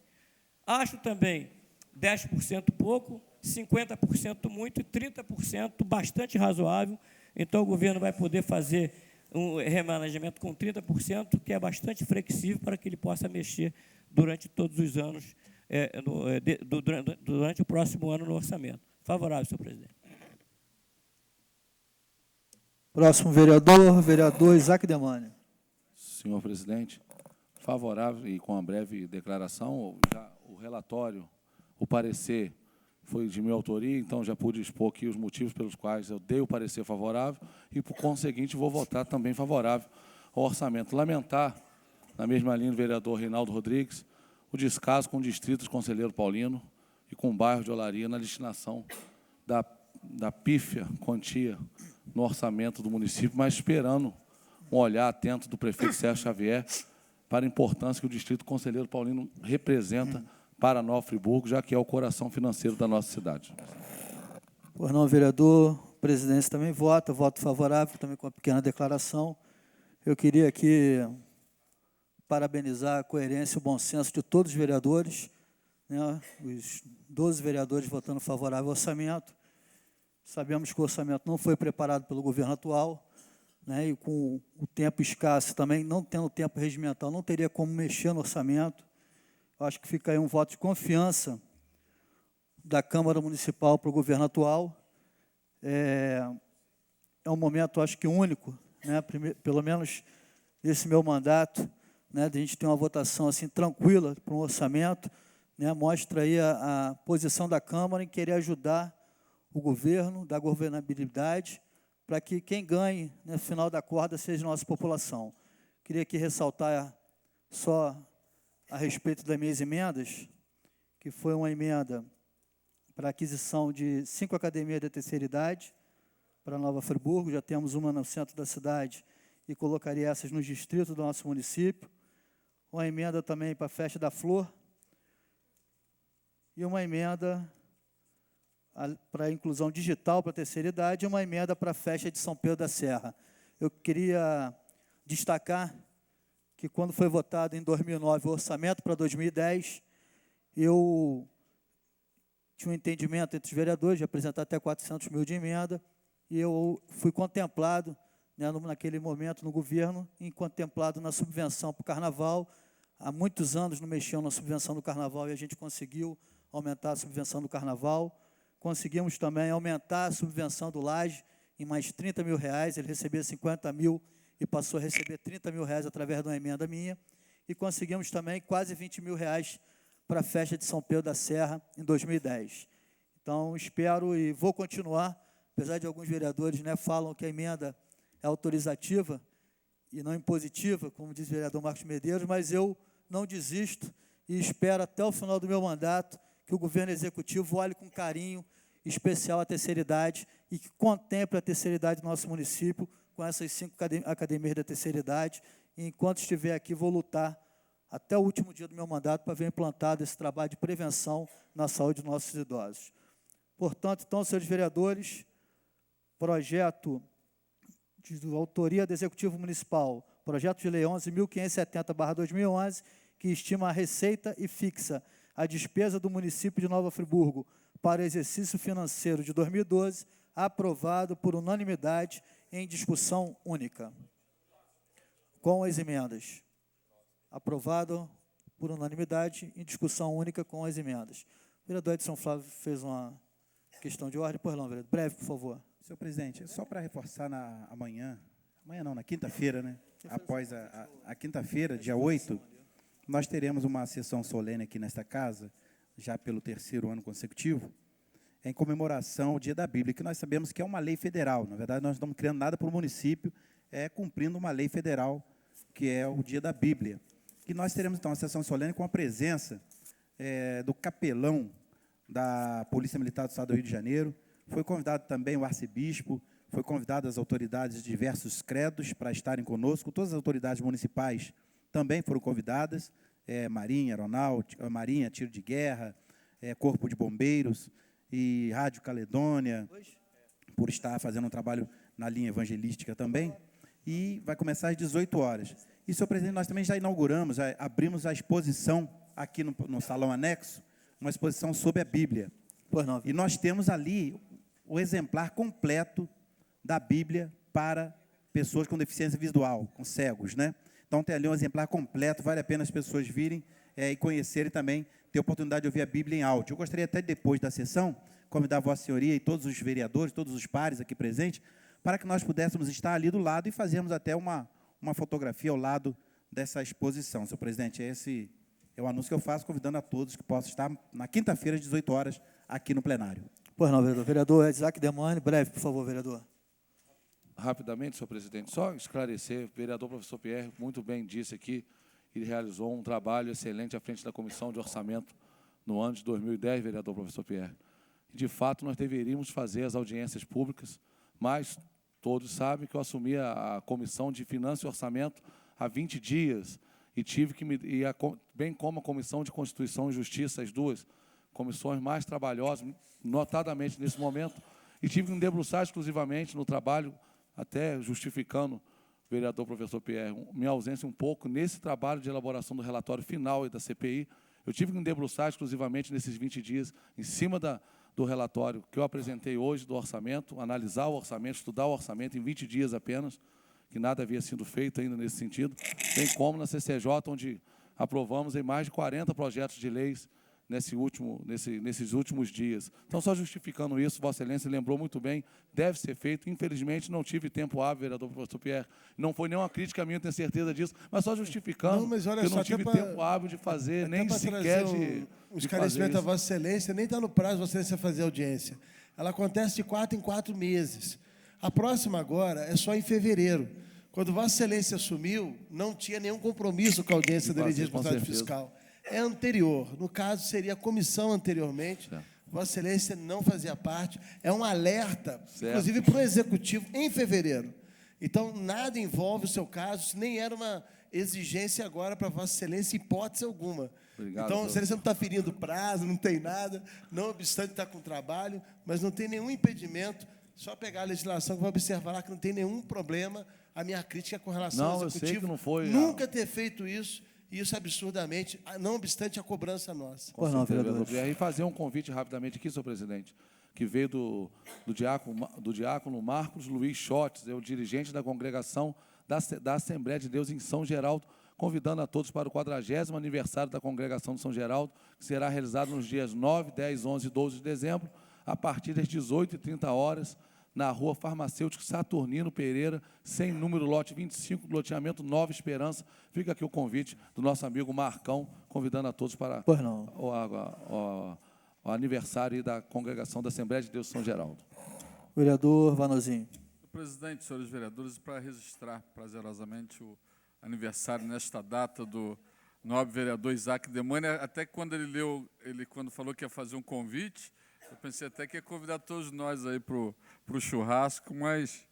Acho também 10% pouco, 50% muito e 30% bastante razoável. Então, o governo vai poder fazer um remanejamento com 30%, que é bastante flexível para que ele possa mexer durante todos os anos, durante o próximo ano no orçamento. Favorável, senhor presidente. Próximo vereador, vereador Isaac Demânio. Senhor presidente, favorável e com a breve declaração, já o relatório, o parecer foi de minha autoria, então já pude expor aqui os motivos pelos quais eu dei o parecer favorável e, por conseguinte, vou votar também favorável ao orçamento. Lamentar, na mesma linha do vereador Reinaldo Rodrigues, o descaso com o distrito de Conselheiro Paulino e com o bairro de Olaria na destinação da pífia quantia no orçamento do município, mas esperando um olhar atento do prefeito Sérgio Xavier para a importância que o distrito Conselheiro Paulino representa para Nova Friburgo, já que é o coração financeiro da nossa cidade. Pois não, vereador, a presidência também vota, voto favorável, também com uma pequena declaração. Eu queria aqui parabenizar a coerência e o bom senso de todos os vereadores, né, os 12 vereadores votando favorável ao orçamento. Sabemos que o orçamento não foi preparado pelo governo atual, né, e com o tempo escasso também, não tendo tempo regimental, não teria como mexer no orçamento. Eu acho que fica aí um voto de confiança da Câmara Municipal para o governo atual. É um momento, acho que único, né, pelo menos nesse meu mandato, né, de a gente ter uma votação assim tranquila para um orçamento, né, mostra aí a posição da Câmara em querer ajudar o governo, da governabilidade, para que quem ganhe, no final da corda, seja a nossa população. Queria aqui ressaltar só a respeito das minhas emendas, que foi uma emenda para aquisição de 5 academias da terceira idade para Nova Friburgo, já temos uma no centro da cidade e colocaria essas nos distritos do nosso município. Uma emenda também para a Festa da Flor e uma emenda para a inclusão digital para a terceira idade e uma emenda para a Festa de São Pedro da Serra. Eu queria destacar que, quando foi votado em 2009 o orçamento para 2010, eu tinha um entendimento entre os vereadores de apresentar até 400 mil de emenda, e eu fui contemplado, né, naquele momento no governo, contemplado na subvenção para o Carnaval. Há muitos anos não mexiam na subvenção do Carnaval e a gente conseguiu aumentar a subvenção do Carnaval. Conseguimos também aumentar a subvenção do Laje em mais 30 mil reais, ele recebia 50 mil e passou a receber 30 mil reais através de uma emenda minha, e conseguimos também quase 20 mil reais para a festa de São Pedro da Serra em 2010. Então, espero e vou continuar, apesar de alguns vereadores, né, falam que a emenda é autorizativa e não impositiva, como diz o vereador Marcos Medeiros, mas eu não desisto e espero até o final do meu mandato que o governo executivo olhe com carinho especial a terceira idade e que contemple a terceira idade do nosso município com essas 5 academias da terceira idade. E, enquanto estiver aqui, vou lutar até o último dia do meu mandato para ver implantado esse trabalho de prevenção na saúde dos nossos idosos. Portanto, então, senhores vereadores, projeto de autoria do Executivo Municipal, projeto de lei 11.570/2011, que estima a receita e fixa a despesa do município de Nova Friburgo para o exercício financeiro de 2012, aprovado por unanimidade em discussão única. Com as emendas. Aprovado por unanimidade em discussão única com as emendas. O vereador Edson Flávio fez uma questão de ordem. Pois não, vereador. Breve, por favor. Senhor presidente, só para reforçar amanhã não, na quinta-feira, né? Após a quinta-feira, dia 8, nós teremos uma sessão solene aqui nesta casa, já pelo 3º ano consecutivo, em comemoração ao Dia da Bíblia, que nós sabemos que é uma lei federal. Na verdade, nós não estamos criando nada para o município, cumprindo uma lei federal, que é o Dia da Bíblia. E nós teremos, então, uma sessão solene com a presença do capelão da Polícia Militar do Estado do Rio de Janeiro. Foi convidado também o arcebispo, foi convidado as autoridades de diversos credos para estarem conosco. Todas as autoridades municipais também foram convidadas, Marinha, Aeronáutica, Marinha, Tiro de Guerra, Corpo de Bombeiros e Rádio Caledônia, por estar fazendo um trabalho na linha evangelística também. E vai começar às 18 horas. E, senhor presidente, nós também já inauguramos, já abrimos a exposição aqui no salão anexo, uma exposição sobre a Bíblia. Pois não. E nós temos ali o exemplar completo da Bíblia para pessoas com deficiência visual, com cegos, né? Então, tem ali um exemplar completo, vale a pena as pessoas virem e conhecerem também, ter a oportunidade de ouvir a Bíblia em áudio. Eu gostaria até, depois da sessão, convidar a Vossa Senhoria e todos os vereadores, todos os pares aqui presentes, para que nós pudéssemos estar ali do lado e fazermos até uma fotografia ao lado dessa exposição. Senhor presidente, é esse É o anúncio que eu faço, convidando a todos que possam estar na quinta-feira, às 18 horas, aqui no plenário. Pois não, vereador. Vereador Isaac Demane, breve, por favor, vereador. Rapidamente, senhor presidente, só esclarecer, o vereador professor Pierre muito bem disse aqui, ele realizou um trabalho excelente à frente da Comissão de Orçamento no ano de 2010, vereador professor Pierre. De fato, nós deveríamos fazer as audiências públicas, mas todos sabem que eu assumi a Comissão de Finanças e Orçamento há 20 dias e tive que bem como a Comissão de Constituição e Justiça, as duas comissões mais trabalhosas, notadamente nesse momento, e tive que me debruçar exclusivamente no trabalho, até justificando, vereador professor Pierre, minha ausência um pouco nesse trabalho de elaboração do relatório final e da CPI. Eu tive que me debruçar exclusivamente nesses 20 dias, em cima do relatório que eu apresentei hoje do orçamento, analisar o orçamento, estudar o orçamento em 20 dias apenas, que nada havia sido feito ainda nesse sentido, bem como na CCJ, onde aprovamos em mais de 40 projetos de leis nesses últimos dias. Então, só justificando isso, Vossa Excelência lembrou muito bem, deve ser feito. Infelizmente, não tive tempo hábil, vereador professor Pierre. Não foi nenhuma crítica minha, eu tenho certeza disso, mas só justificando mas olha que eu só, não tive tempo hábil de fazer, nem sequer um esclarecimento a Vossa Excelência, nem está no prazo Vossa Excelência fazer audiência. Ela acontece de 4 em 4 meses. A próxima agora é só em fevereiro. Quando Vossa Excelência assumiu, não tinha nenhum compromisso com a audiência da Lei de Responsabilidade Fiscal. É anterior. No caso, seria a comissão anteriormente. Certo. Vossa Excelência não fazia parte. É um alerta, certo, inclusive para o Executivo, em fevereiro. Então, nada envolve o seu caso, isso nem era uma exigência agora para Vossa Excelência, hipótese alguma. Obrigado, então, Vossa Excelência não está ferindo prazo, não tem nada, não obstante estar com trabalho, mas não tem nenhum impedimento, só pegar a legislação que vai observar lá que não tem nenhum problema. A minha crítica é com relação ao Executivo. Eu sei que não foi, nunca ter feito isso, e isso absurdamente, não obstante a cobrança nossa. Com certeza, vereador. E fazer um convite rapidamente aqui, senhor presidente, que veio do diácono Marcos Luiz Schottes, é o dirigente da congregação da Assembleia de Deus em São Geraldo, convidando a todos para o 40º aniversário da congregação de São Geraldo, que será realizado nos dias 9, 10, 11 e 12 de dezembro, a partir das 18h30, na rua Farmacêutico Saturnino Pereira, sem número, lote 25, do loteamento Nova Esperança. Fica aqui o convite do nosso amigo Marcão, convidando a todos para o aniversário da congregação da Assembleia de Deus São Geraldo. Vereador Vanozinho. Presidente, senhores vereadores, para registrar prazerosamente o aniversário nesta data do nobre vereador Isaac Demane, até quando quando falou que ia fazer um convite, eu pensei até que ia convidar todos nós aí para o churrasco, mas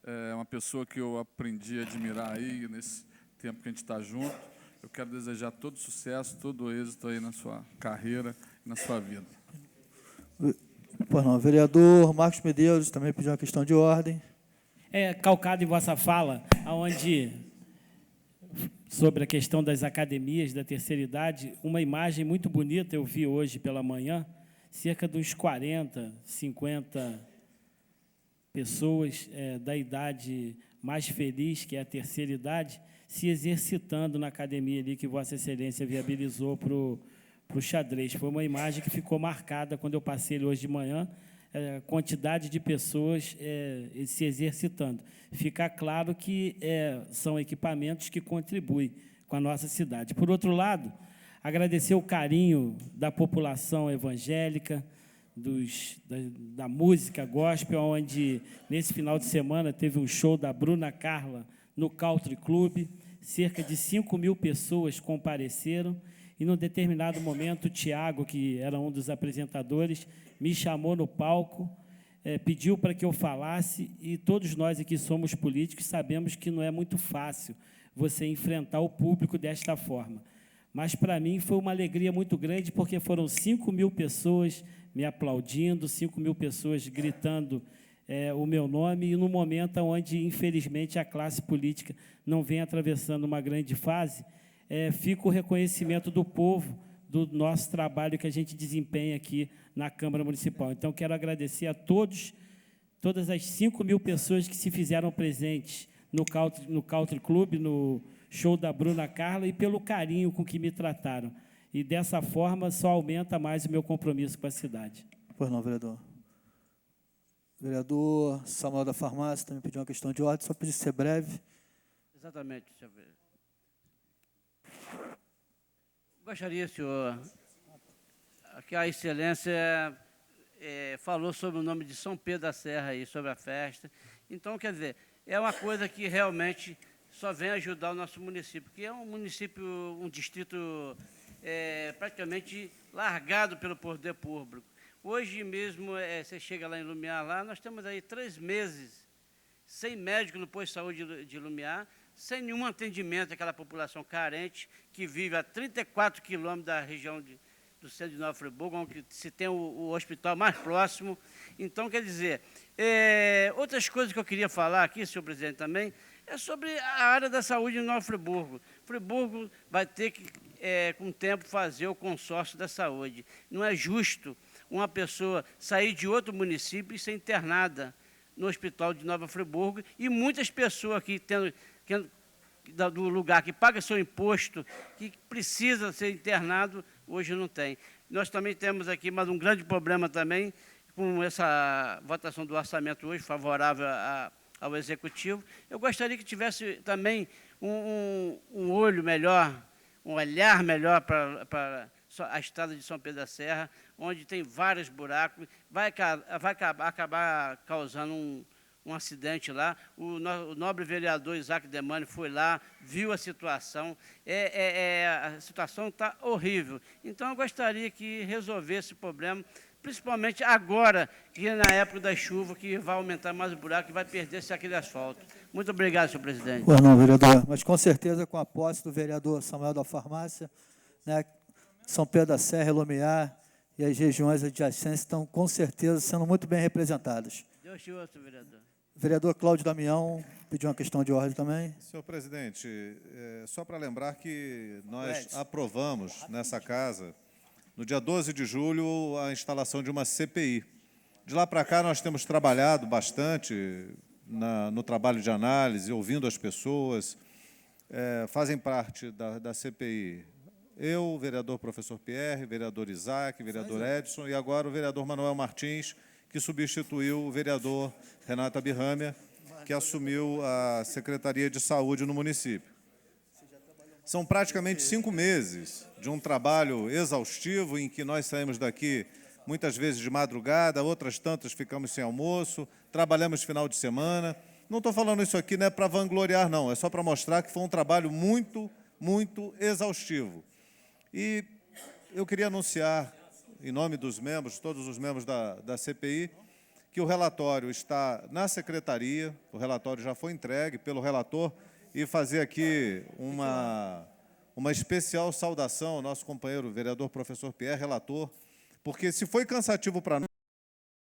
é uma pessoa que eu aprendi a admirar aí nesse tempo que a gente está junto. Eu quero desejar todo sucesso, todo êxito aí na sua carreira e na sua vida. Pois não, vereador Marcos Medeiros também pediu uma questão de ordem. Calcado em vossa fala, onde, sobre a questão das academias da terceira idade, uma imagem muito bonita eu vi hoje pela manhã, cerca de uns 40, 50 pessoas da idade mais feliz, que é a terceira idade, se exercitando na academia ali que Vossa Excelência viabilizou para o xadrez. Foi uma imagem que ficou marcada quando eu passei ele hoje de manhã, a quantidade de pessoas se exercitando. Fica claro que são equipamentos que contribuem com a nossa cidade. Por outro lado, agradecer o carinho da população evangélica, da música gospel, onde, nesse final de semana, teve um show da Bruna Carla no Country Club. Cerca de 5.000 pessoas compareceram, e, num determinado momento, o Tiago, que era um dos apresentadores, me chamou no palco, pediu para que eu falasse, e todos nós aqui somos políticos, sabemos que não é muito fácil você enfrentar o público desta forma. Mas, para mim, foi uma alegria muito grande, porque foram 5.000 pessoas me aplaudindo, 5.000 pessoas gritando o meu nome, e num momento onde, infelizmente, a classe política não vem atravessando uma grande fase, fica o reconhecimento do povo, do nosso trabalho que a gente desempenha aqui na Câmara Municipal. Então, quero agradecer a todas as 5.000 pessoas que se fizeram presentes no Country Club, no show da Bruna Carla, e pelo carinho com que me trataram. E, dessa forma, só aumenta mais o meu compromisso com a cidade. Pois não, vereador. Vereador Samuel da Farmácia também pediu uma questão de ordem, só pedir ser breve. Exatamente, senhor vereador. Gostaria, senhor, que a excelência falou sobre o nome de São Pedro da Serra aí, sobre a festa. Então, quer dizer, é uma coisa que realmente só vem ajudar o nosso município, que é um município, um distrito praticamente largado pelo poder público. Hoje mesmo, você chega lá em Lumiar, lá, nós temos aí 3 meses sem médico no posto de saúde de Lumiar, sem nenhum atendimento àquela população carente que vive a 34 quilômetros da região do centro de Nova Friburgo, onde se tem o hospital mais próximo. Então, quer dizer, outras coisas que eu queria falar aqui, senhor presidente, também, é sobre a área da saúde em Nova Friburgo. Friburgo vai ter que, com o tempo, fazer o consórcio da saúde. Não é justo uma pessoa sair de outro município e ser internada no hospital de Nova Friburgo, e muitas pessoas aqui do lugar que paga seu imposto, que precisa ser internado, hoje não tem. Nós também temos aqui mais um grande problema também, com essa votação do orçamento hoje, favorável ao Executivo. Eu gostaria que tivesse também um olho melhor, um olhar melhor para a estrada de São Pedro da Serra, onde tem vários buracos, vai acabar causando um acidente lá. O nobre vereador Isaac Demani foi lá, viu a situação, a situação está horrível. Então, eu gostaria que resolvesse esse problema, principalmente agora, que é na época da chuva, que vai aumentar mais o buraco e vai perder-se aquele asfalto. Muito obrigado, senhor presidente. Pois não, vereador, mas com certeza com a posse do vereador Samuel da Farmácia, né, São Pedro da Serra, Lumiar e as regiões adjacentes estão com certeza sendo muito bem representadas. Deus te ouça, vereador. Vereador Cláudio Damião pediu uma questão de ordem também. Senhor presidente, só para lembrar que nós aprovamos nessa casa, no dia 12 de julho, a instalação de uma CPI. De lá para cá, nós temos trabalhado bastante no trabalho de análise, ouvindo as pessoas, fazem parte da CPI. Eu, o vereador professor Pierre, vereador Isaac, vereador Edson e agora o vereador Manuel Martins, que substituiu o vereador Renato Abirrâmia, que assumiu a Secretaria de Saúde no município. São praticamente 5 meses de um trabalho exaustivo em que nós saímos daqui muitas vezes de madrugada, outras tantas ficamos sem almoço, trabalhamos final de semana. Não estou falando isso aqui não é para vangloriar, não, é só para mostrar que foi um trabalho muito, muito exaustivo. E eu queria anunciar, em nome dos membros, todos os membros da CPI, que o relatório está na secretaria, o relatório já foi entregue pelo relator, e fazer aqui uma especial saudação ao nosso companheiro vereador professor Pierre, relator, porque se foi cansativo para nós,